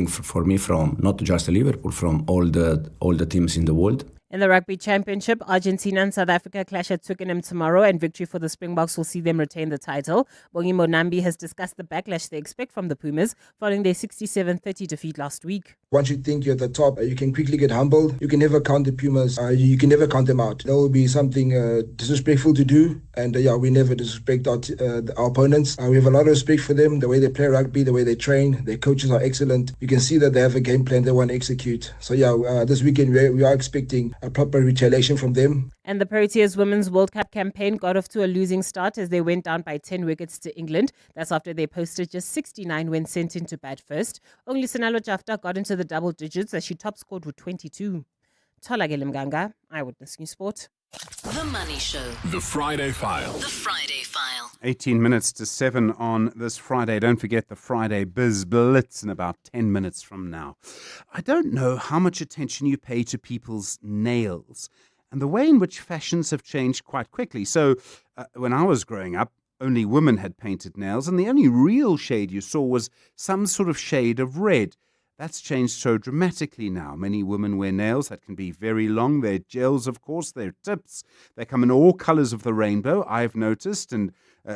for me from not just Liverpool, from all the teams in the world. In the Rugby Championship, Argentina and South Africa clash at Twickenham tomorrow, and victory for the Springboks will see them retain the title. Bongi Monambi has discussed the backlash they expect from the Pumas following their 67-30 defeat last week. Once you think you're at the top, you can quickly get humbled. You can never count the Pumas. You can never count them out. That will be something disrespectful to do. And we never disrespect our opponents. We have a lot of respect for them, the way they play rugby, the way they train. Their coaches are excellent. You can see that they have a game plan they want to execute. So this weekend we are expecting a proper retaliation from them. And the Proteas Women's World Cup campaign got off to a losing start as they went down by 10 wickets to England. That's after they posted just 69 when sent into bat first. Only Sinalo Jafta got into the double digits as she top scored with 22. Tolagele Mganga, Eyewitness News Sport. The Money Show. The Friday File. The Friday File. 18 minutes to 7 on this Friday. Don't forget the Friday Biz Blitz in about 10 minutes from now. I don't know how much attention you pay to people's nails and the way in which fashions have changed quite quickly. So when I was growing up, only women had painted nails, and the only real shade you saw was some sort of shade of red. That's changed so dramatically now. Many women wear nails that can be very long. They're gels, of course. They're tips. They come in all colors of the rainbow, I've noticed. And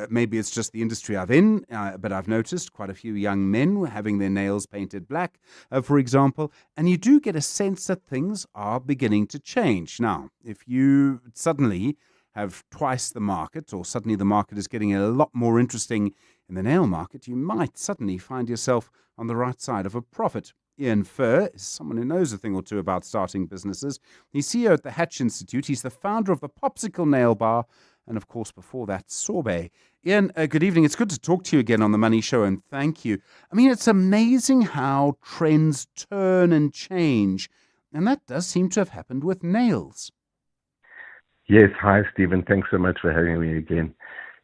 maybe it's just the industry I'm in, but I've noticed quite a few young men having their nails painted black, for example. And you do get a sense that things are beginning to change. Now, if you suddenly have twice the market, or suddenly the market is getting a lot more interesting in the nail market, you might suddenly find yourself on the right side of a profit. Ian Furr is someone who knows a thing or two about starting businesses. He's CEO at the Hatch Institute. He's the founder of the Popsicle Nail Bar, and of course, before that, Sorbet. Ian, good evening. It's good to talk to you again on the Money Show, and thank you. I mean, it's amazing how trends turn and change, and that does seem to have happened with nails. Yes, hi, Stephen. Thanks so much for having me again.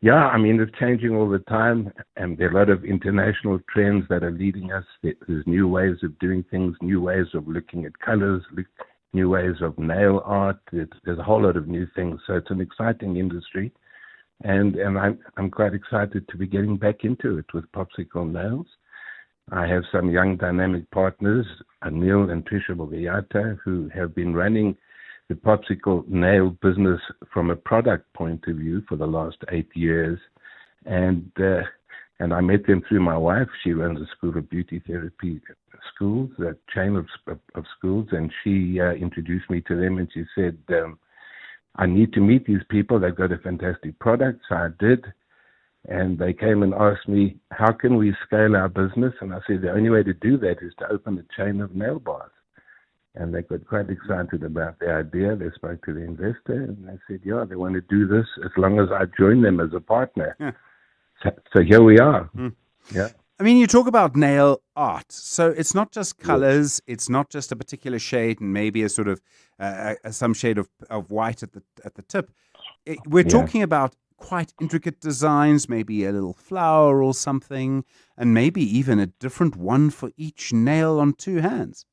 Yeah, I mean, it's changing all the time, and there are a lot of international trends that are leading us. There's new ways of doing things, new ways of looking at colors, new ways of nail art. There's a whole lot of new things. So it's an exciting industry, and I'm quite excited to be getting back into it with Popsicle Nails. I have some young dynamic partners, Anil and Trisha Bogayata, who have been running the popsicle nail business from a product point of view for the last 8 years. And I met them through my wife. She runs a school of beauty therapy schools, a chain of schools, and she introduced me to them, and she said, I need to meet these people. They've got a fantastic product. So I did. And they came and asked me, how can we scale our business? And I said, the only way to do that is to open a chain of nail bars. And they got quite excited about the idea. They spoke to the investor, and they said, yeah, they want to do this as long as I join them as a partner. Yeah. So here we are. Yeah. I mean, you talk about nail art. So it's not just colors. It's not just a particular shade and maybe a sort of some shade of white at the tip. We're talking about quite intricate designs, maybe a little flower or something, and maybe even a different one for each nail on two hands.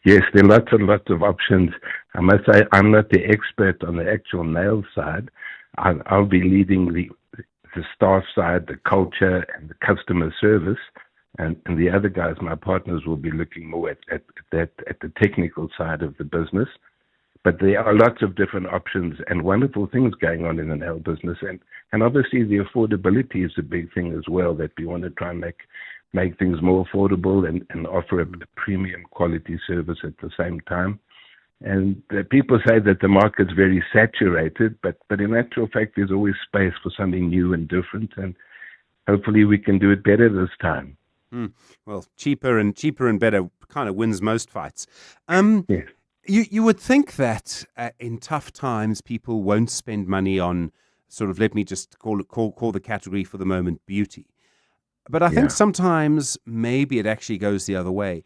Yes, there are lots and lots of options. I must say, I'm not the expert on the actual nail side. I'll be leading the staff side, the culture, and the customer service, and the other guys, my partners, will be looking more at the technical side of the business. But there are lots of different options and wonderful things going on in the nail business, and obviously the affordability is a big thing as well. That we want to try and make things more affordable and offer a premium quality service at the same time. And people say that the market's very saturated, but in actual fact, there's always space for something new and different, and hopefully we can do it better this time. Well, cheaper and better kind of wins most fights. Yes. You would think that in tough times, people won't spend money on sort of, let me just call the category for the moment, beauty. But I think sometimes maybe it actually goes the other way.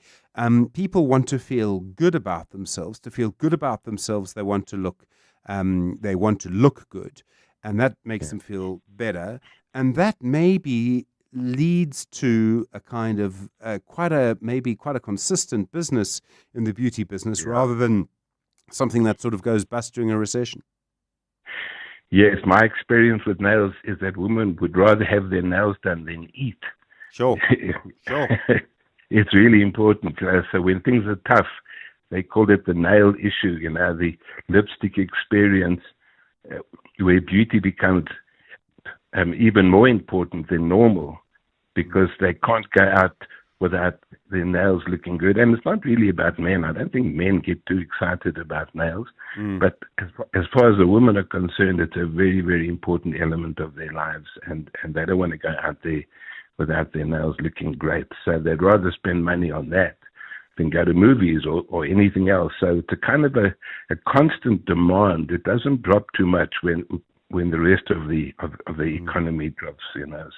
People want to feel good about themselves. To feel good about themselves, they want to look good, and that makes them feel better. And that maybe leads to a kind of quite a consistent business in the beauty business, rather than something that sort of goes bust during a recession. Yes, my experience with nails is that women would rather have their nails done than eat. Sure. It's really important. So when things are tough, they call it the nail issue, the lipstick experience, where beauty becomes even more important than normal, because they can't go out without their nails looking good. And it's not really about men. I don't think men get too excited about nails. But as far as the women are concerned, it's a very, very important element of their lives. And they don't want to go out there without their nails looking great. So they'd rather spend money on that than go to movies or anything else. So it's a kind of a constant demand. It doesn't drop too much when the rest of the economy drops,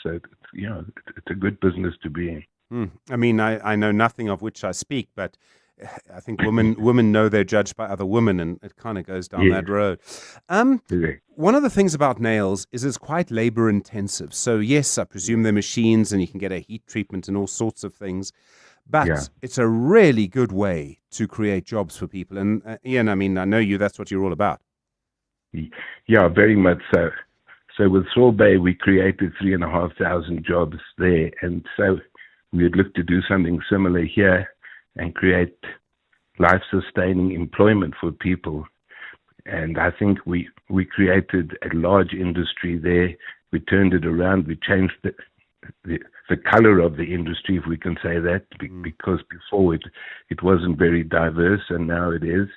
So it's a good business to be in. I mean, I know nothing of which I speak, but I think women know they're judged by other women, and it kind of goes down that road. One of the things about nails is it's quite labor intensive. So yes, I presume they're machines, and you can get a heat treatment and all sorts of things. But it's a really good way to create jobs for people. And Ian, I mean, I know that's what you're all about. Yeah, very much so. So with Sorbet, we created 3,500 jobs there, and so we would look to do something similar here and create life-sustaining employment for people. And I think we created a large industry there. We turned it around. We changed the color of the industry, if we can say that, because before it wasn't very diverse, and now it is.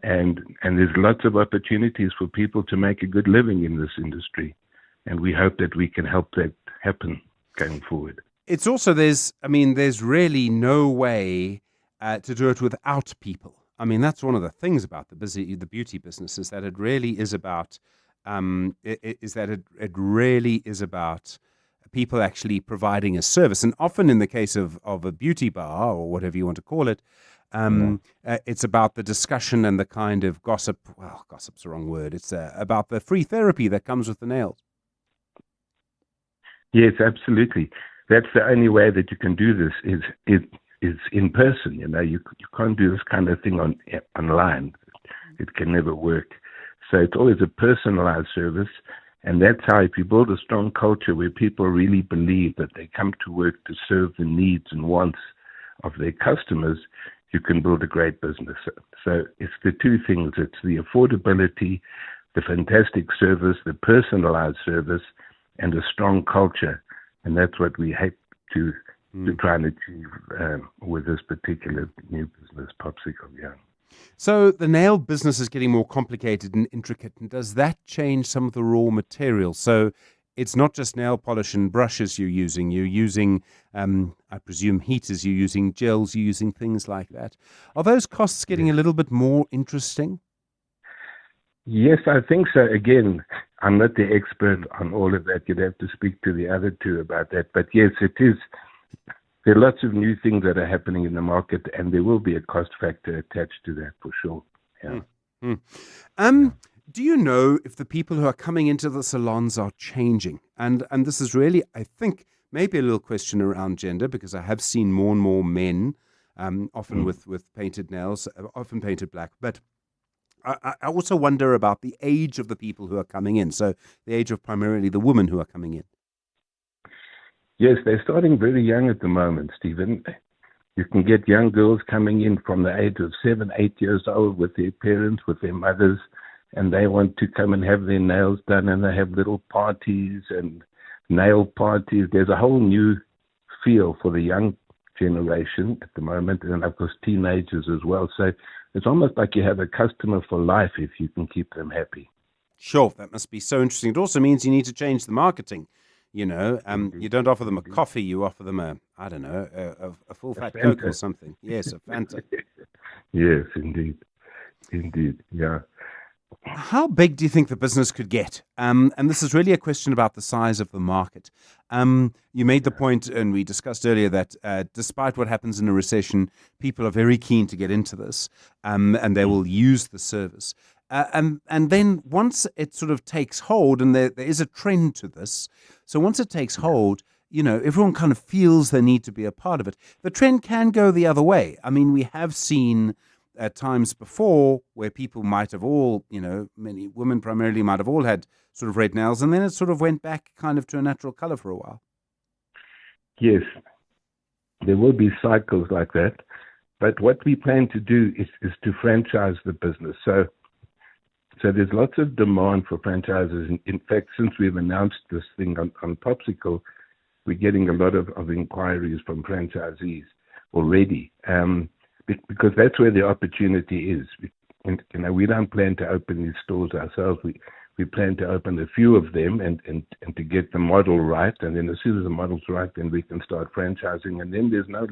And there's lots of opportunities for people to make a good living in this industry. And we hope that we can help that happen going forward. It's also, there's really no way to do it without people. I mean, that's one of the things about the beauty business, is that it really is about, it really is about people actually providing a service. And often in the case of a beauty bar, or whatever you want to call it, it's about the discussion and the kind of gossip. Well, gossip's the wrong word. It's about the free therapy that comes with the nails. Yes, absolutely. That's the only way that you can do this is in person. You can't do this kind of thing online. It can never work. So it's always a personalized service, And that's how, if you build a strong culture where people really believe that they come to work to serve the needs and wants of their customers, you can build a great business. So it's the two things. It's the affordability, the fantastic service, the personalized service, and a strong culture. And that's what we hope to try and achieve with this particular new business, Popsicle. Yeah. So the nail business is getting more complicated and intricate, and does that change some of the raw materials? So it's not just nail polish and brushes you're using. You're using, I presume, heaters. You're using gels. You're using things like that. Are those costs getting a little bit more interesting? Yes, I think so. Again, I'm not the expert on all of that. You'd have to speak to the other two about that. But yes, it is. There are lots of new things that are happening in the market, and there will be a cost factor attached to that for sure. Yeah. Do you know if the people who are coming into the salons are changing? And this is really, I think, maybe a little question around gender, because I have seen more and more men, often with painted nails, often painted black. But I also wonder about the age of the people who are coming in. So the age of primarily the women who are coming in. Yes, they're starting very young at the moment, Stephen. You can get young girls coming in from the age of 7, 8 years old with their parents, with their mothers, and they want to come and have their nails done, and they have little parties and nail parties. There's a whole new feel for the young generation at the moment, and of course teenagers as well. So it's almost like you have a customer for life if you can keep them happy. Sure, that must be so interesting. It also means you need to change the marketing. You know, you don't offer them a coffee, you offer them a full fat Coke or something. Yes, a Fanta. Yes, indeed. Indeed, yeah. How big do you think the business could get? And this is really a question about the size of the market. You made the point, and we discussed earlier, that despite what happens in a recession, people are very keen to get into this, and they will use the service. And then once it sort of takes hold, and there is a trend to this, so once it takes hold, you know, everyone kind of feels they need to be a part of it. The trend can go the other way. I mean, we have seen at times before where people might have all, you know, many women primarily might have all had sort of red nails, and then it sort of went back kind of to a natural color for a while. Yes, there will be cycles like that. But what we plan to do is to franchise the business. So there's lots of demand for franchises. In fact, since we've announced this thing on Popsicle, we're getting a lot of inquiries from franchisees already, because that's where the opportunity is. And, you know, we don't plan to open these stores ourselves. We plan to open a few of them and to get the model right. And then as soon as the model's right, then we can start franchising. And then there's no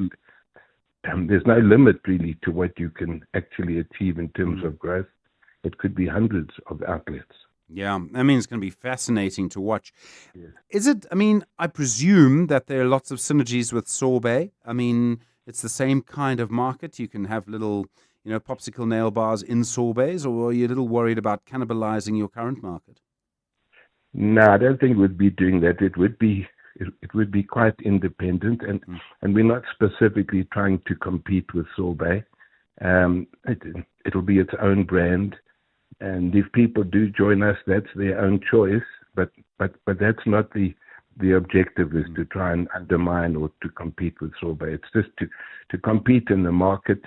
limit really to what you can actually achieve in terms of growth. It could be hundreds of outlets. Yeah, I mean, it's going to be fascinating to watch. Yeah. Is it, I mean, I presume that there are lots of synergies with Sorbet. I mean, it's the same kind of market. You can have little, you know, Popsicle nail bars in Sorbets, or are you a little worried about cannibalizing your current market? No, I don't think we'd be doing that. It would be quite independent, and we're not specifically trying to compete with Sorbet. It'll be its own brand. And if people do join us, that's their own choice. But that's not the objective, is to try and undermine or to compete with Sorbet. It's just to compete in the market.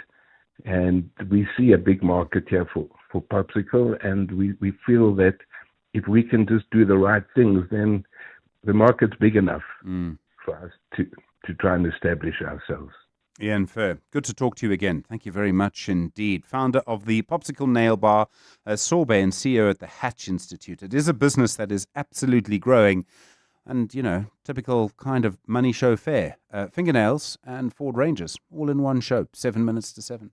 And we see a big market here for Popsicle. And we feel that if we can just do the right things, then the market's big enough for us to try and establish ourselves. Ian Furr, good to talk to you again. Thank you very much indeed. Founder of the Popsicle Nail Bar, Sorbet, and CEO at the Hatch Institute. It is a business that is absolutely growing and, you know, typical kind of money show fare. Fingernails and Ford Rangers, all in one show, 7 minutes to 7.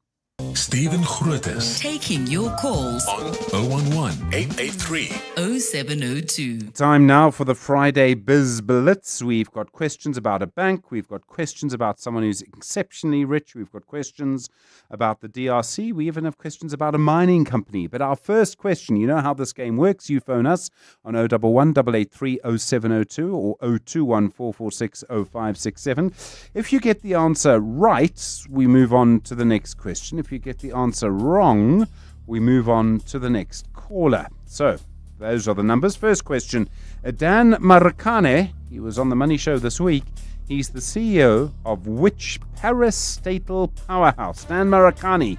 Stephen Grootes. Taking your calls on 011-883-0702. Time now for the Friday Biz Blitz. We've got questions about a bank. We've got questions about someone who's exceptionally rich. We've got questions about the DRC. We even have questions about a mining company. But our first question, you know how this game works. You phone us on 011-883-0702 or 021-446-0567. If you get the answer right, we move on to the next question. If you get the answer wrong, we move on to the next caller. So Those are the numbers. First question. Dan Maracane, he was on the Money Show this week. He's the CEO of which parastatal powerhouse? Dan Maracane,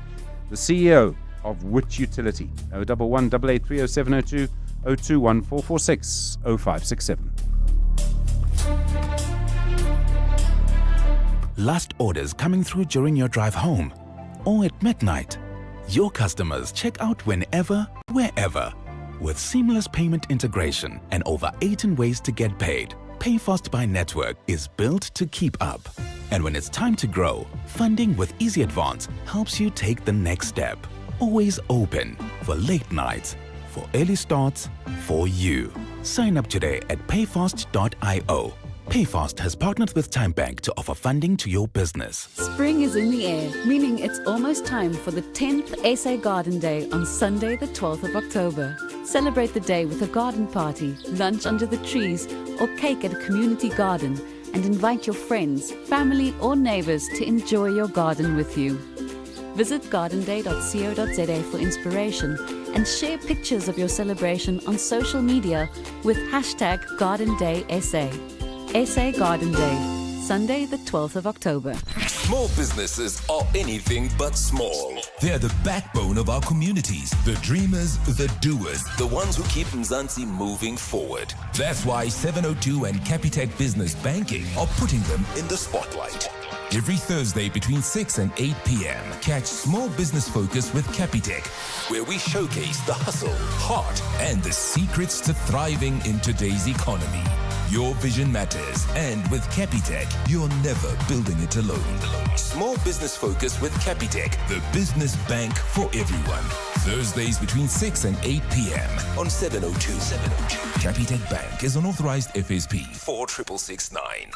the CEO of which utility? 011 883 0702 021 446 0567. Last orders coming through during your drive home or at midnight. Your customers check out whenever, wherever. With seamless payment integration and over 18 ways to get paid, PayFast by Network is built to keep up. And when it's time to grow, funding with Easy Advance helps you take the next step. Always open for late nights, for early starts, for you. Sign up today at payfast.io. PayFast has partnered with TimeBank to offer funding to your business. Spring is in the air, meaning it's almost time for the 10th SA Garden Day on Sunday, the 12th of October. Celebrate the day with a garden party, lunch under the trees, or cake at a community garden, and invite your friends, family, or neighbors to enjoy your garden with you. Visit gardenday.co.za for inspiration and share pictures of your celebration on social media with #GardenDaySA. SA Garden Day, Sunday the 12th of October. Small businesses are anything but small. They're the backbone of our communities, the dreamers, the doers, the ones who keep Mzansi moving forward. That's why 702 and Capitec Business Banking are putting them in the spotlight. Every Thursday between 6 and 8 p.m. catch Small Business Focus with Capitec, where we showcase the hustle, heart, and the secrets to thriving in today's economy. Your vision matters, and with Capitec, you're never building it alone. Small Business Focus with Capitec, the business bank for everyone. Thursdays between 6 and 8 p.m. on 702. Capitec Bank is an authorized FSP 46669.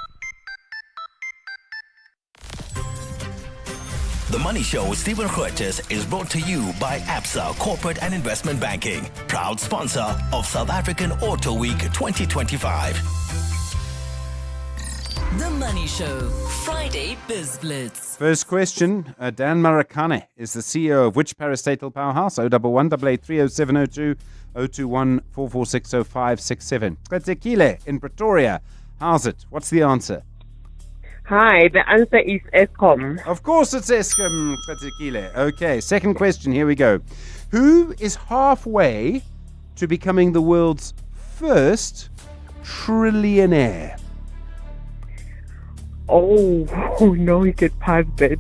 The Money Show with Stephen Grootes is brought to you by ABSA Corporate and Investment Banking, proud sponsor of South African Auto Week 2025. The Money Show, Friday Biz Blitz. First question. Dan Maracane is the CEO of which parastatal powerhouse? 011 883 0702 021 446 0567. Katekile in Pretoria. How's it? What's the answer? Hi, the answer is Eskom. Of course it's Eskom, Katekile. Okay, second question. Here we go. Who is halfway to becoming the world's first trillionaire? Oh no, we get past that.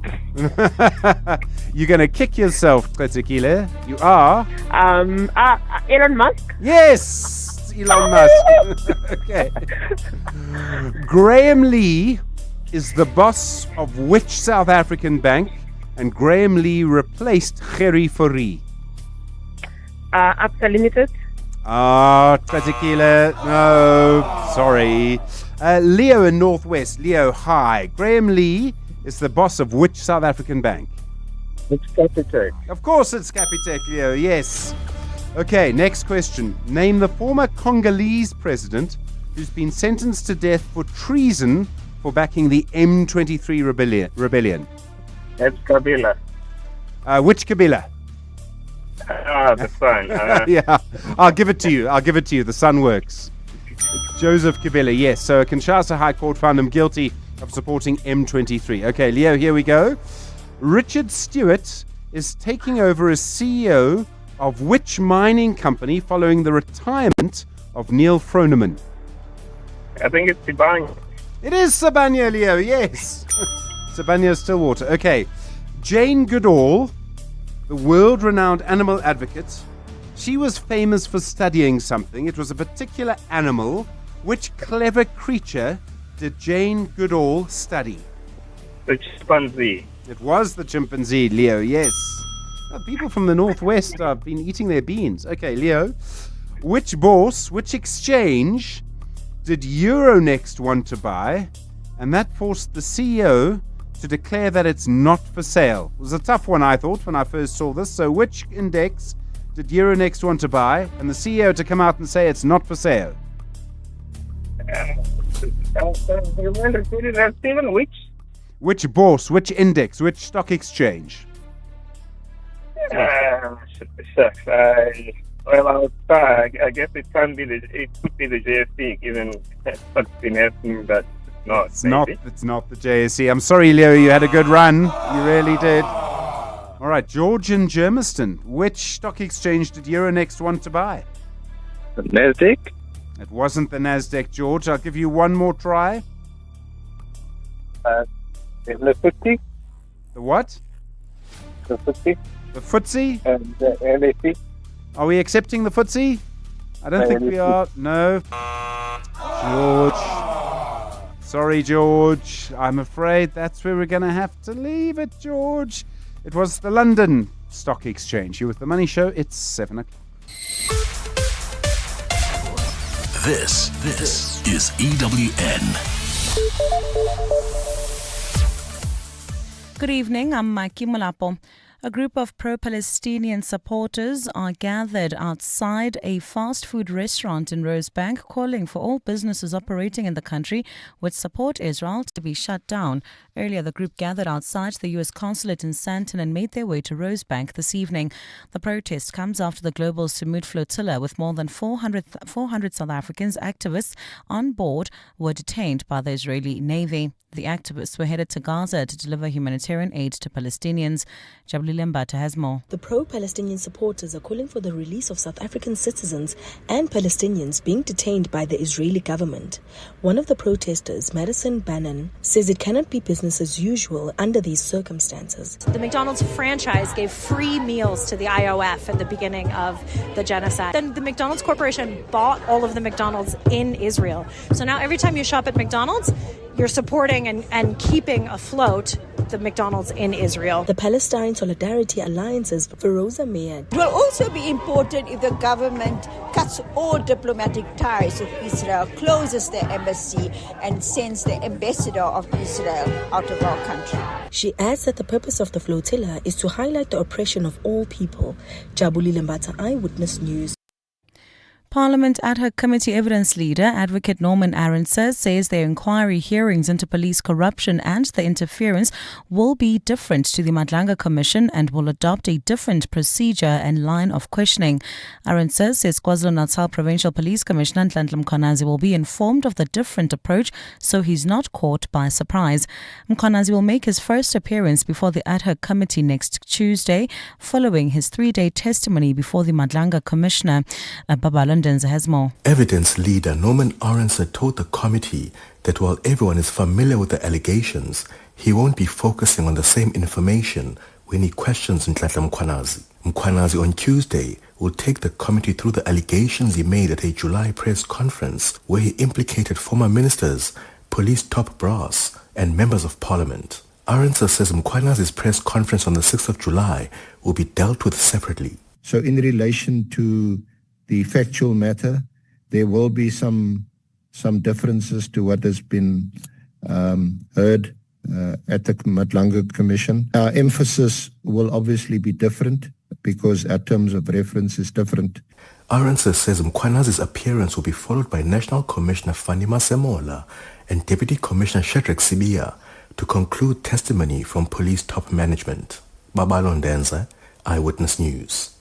You're going to kick yourself, Katekile. You are? Elon Musk? Yes! Elon Musk. Okay. Graham Lee is the boss of which South African bank? And Graham Lee replaced Gerry Fourie. ABSA Limited? Katekile. No, sorry. Leo in Northwest. Leo, hi. Graham Lee is the boss of which South African bank? It's Capitec. Of course it's Capitec, Leo, yes. Okay, next question. Name the former Congolese president who's been sentenced to death for treason for backing the M23 rebellion. It's Kabila. Which Kabila? The son. Yeah, I'll give it to you. The sun works. Joseph Kabila, yes. So Kinshasa High Court found him guilty of supporting M23. Okay, Leo, here we go. Richard Stewart is taking over as CEO of which mining company following the retirement of Neil Froneman? I think it's Sibanye. It is Sibanye, Leo, yes. Sibanye Stillwater. Okay. Jane Goodall, the world-renowned animal advocate, she was famous for studying something. It was a particular animal. Which clever creature did Jane Goodall study? The chimpanzee. It was the chimpanzee, Leo, yes. People from the Northwest have been eating their beans. Okay, Leo. Which bourse, which exchange did Euronext want to buy, and that forced the CEO to declare that it's not for sale? It was a tough one, I thought, when I first saw this. So which index did Euronext want to buy, and the CEO to come out and say it's not for sale? Stephen, which bourse, which index, which stock exchange? Well, I'll try. I guess it could be the JSC, given what's been happening, but It's not the JSC. I'm sorry, Leo, you had a good run. You really did. All right, George in Germiston. Which stock exchange did Euronext want to buy? The Nasdaq? It wasn't the Nasdaq, George. I'll give you one more try. The FTSE? The what? The FTSE? The FTSE? And the LSE? Are we accepting the FTSE? I don't think we are. No. George. Sorry, George. I'm afraid that's where we're going to have to leave it, George. It was the London Stock Exchange. You with the Money Show. It's 7 o'clock. This is EWN. Good evening, I'm Mikey Mulapo. A group of pro-Palestinian supporters are gathered outside a fast food restaurant in Rosebank, calling for all businesses operating in the country which support Israel to be shut down. Earlier, the group gathered outside the U.S. consulate in Sandton and made their way to Rosebank this evening. The protest comes after the global Sumud flotilla with more than 400 South Africans activists on board were detained by the Israeli Navy. The activists were headed to Gaza to deliver humanitarian aid to Palestinians. Jabuli Lembata has more. The pro-Palestinian supporters are calling for the release of South African citizens and Palestinians being detained by the Israeli government. One of the protesters, Madison Bannon, says it cannot be business as usual under these circumstances. The McDonald's franchise gave free meals to the IOF at the beginning of the genocide. Then the McDonald's Corporation bought all of the McDonald's in Israel. So now every time you shop at McDonald's, you're supporting and keeping afloat the McDonald's in Israel. The Palestine Solidarity Alliance's Feroza Meir. It will also be important if the government cuts all diplomatic ties with Israel, closes the embassy, and sends the ambassador of Israel out of our country. She adds that the purpose of the flotilla is to highlight the oppression of all people. Jabuli Lembata, Eyewitness News. Parliament Ad Hoc Committee Evidence Leader, Advocate Norman Arendse, says their inquiry hearings into police corruption and the interference will be different to the Madlanga Commission and will adopt a different procedure and line of questioning. Arendse says KwaZulu-Natal Provincial Police Commissioner Nhlanhla Mkhwanazi will be informed of the different approach so he's not caught by surprise. Mkhwanazi will make his first appearance before the Ad Hoc Committee next Tuesday, following his 3-day testimony before the Madlanga Commissioner. Babalo has more. Evidence leader Norman Arendse told the committee that while everyone is familiar with the allegations, he won't be focusing on the same information when he questions Nhlanhla Mkhwanazi. Mkhwanazi on Tuesday will take the committee through the allegations he made at a July press conference where he implicated former ministers, police top brass and members of parliament. Arendse says Mkhwanazi's press conference on the 6th of July will be dealt with separately. So in relation to the factual matter, there will be some differences to what has been heard at the Madlanga Commission. Our emphasis will obviously be different because our terms of reference is different. Arendse says Mkhwanazi's appearance will be followed by National Commissioner Fanima Semola and Deputy Commissioner Shadrack Sibia to conclude testimony from police top management. Babalo Ndenza, Eyewitness News.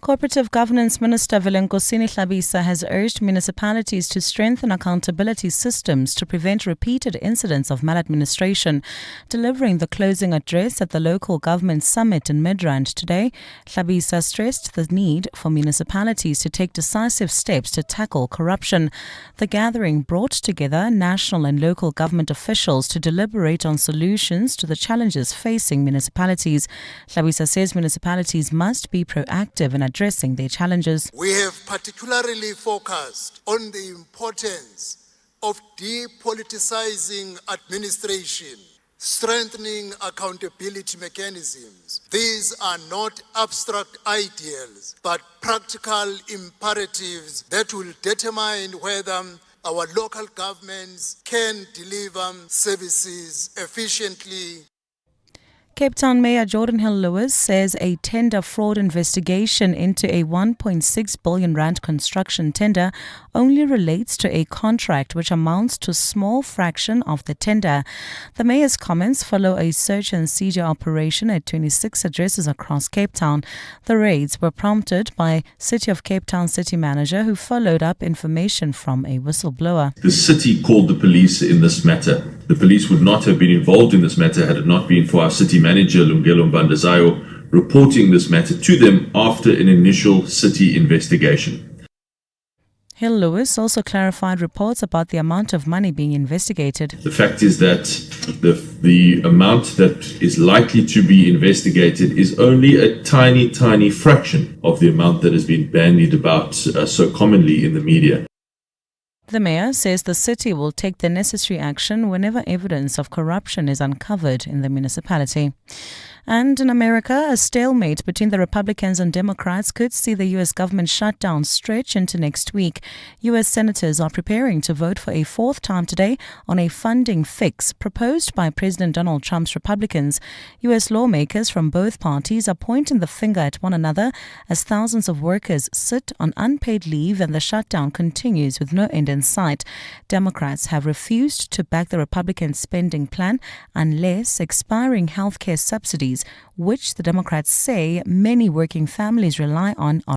Cooperative Governance Minister Velenkosini Hlabisa has urged municipalities to strengthen accountability systems to prevent repeated incidents of maladministration. Delivering the closing address at the local government summit in Midrand today, Hlabisa stressed the need for municipalities to take decisive steps to tackle corruption. The gathering brought together national and local government officials to deliberate on solutions to the challenges facing municipalities. Hlabisa says municipalities must be proactive in addressing their challenges. We have particularly focused on the importance of depoliticizing administration, strengthening accountability mechanisms. These are not abstract ideals, but practical imperatives that will determine whether our local governments can deliver services efficiently. Cape Town Mayor Jordan Hill-Lewis says a tender fraud investigation into a 1.6 billion rand construction tender only relates to a contract which amounts to a small fraction of the tender. The mayor's comments follow a search and seizure operation at 26 addresses across Cape Town. The raids were prompted by City of Cape Town City Manager, who followed up information from a whistleblower. The city called the police in this matter. The police would not have been involved in this matter had it not been for our city manager, Lungelo Mbandazayo, reporting this matter to them after an initial city investigation. Hill-Lewis also clarified reports about the amount of money being investigated. The fact is that the amount that is likely to be investigated is only a tiny, tiny fraction of the amount that has been bandied about so commonly in the media. The mayor says the city will take the necessary action whenever evidence of corruption is uncovered in the municipality. And in America, a stalemate between the Republicans and Democrats could see the U.S. government shutdown stretch into next week. U.S. senators are preparing to vote for a fourth time today on a funding fix proposed by President Donald Trump's Republicans. U.S. lawmakers from both parties are pointing the finger at one another as thousands of workers sit on unpaid leave and the shutdown continues with no end in sight. Democrats have refused to back the Republican spending plan unless expiring health care subsidies, which the Democrats say many working families rely on, are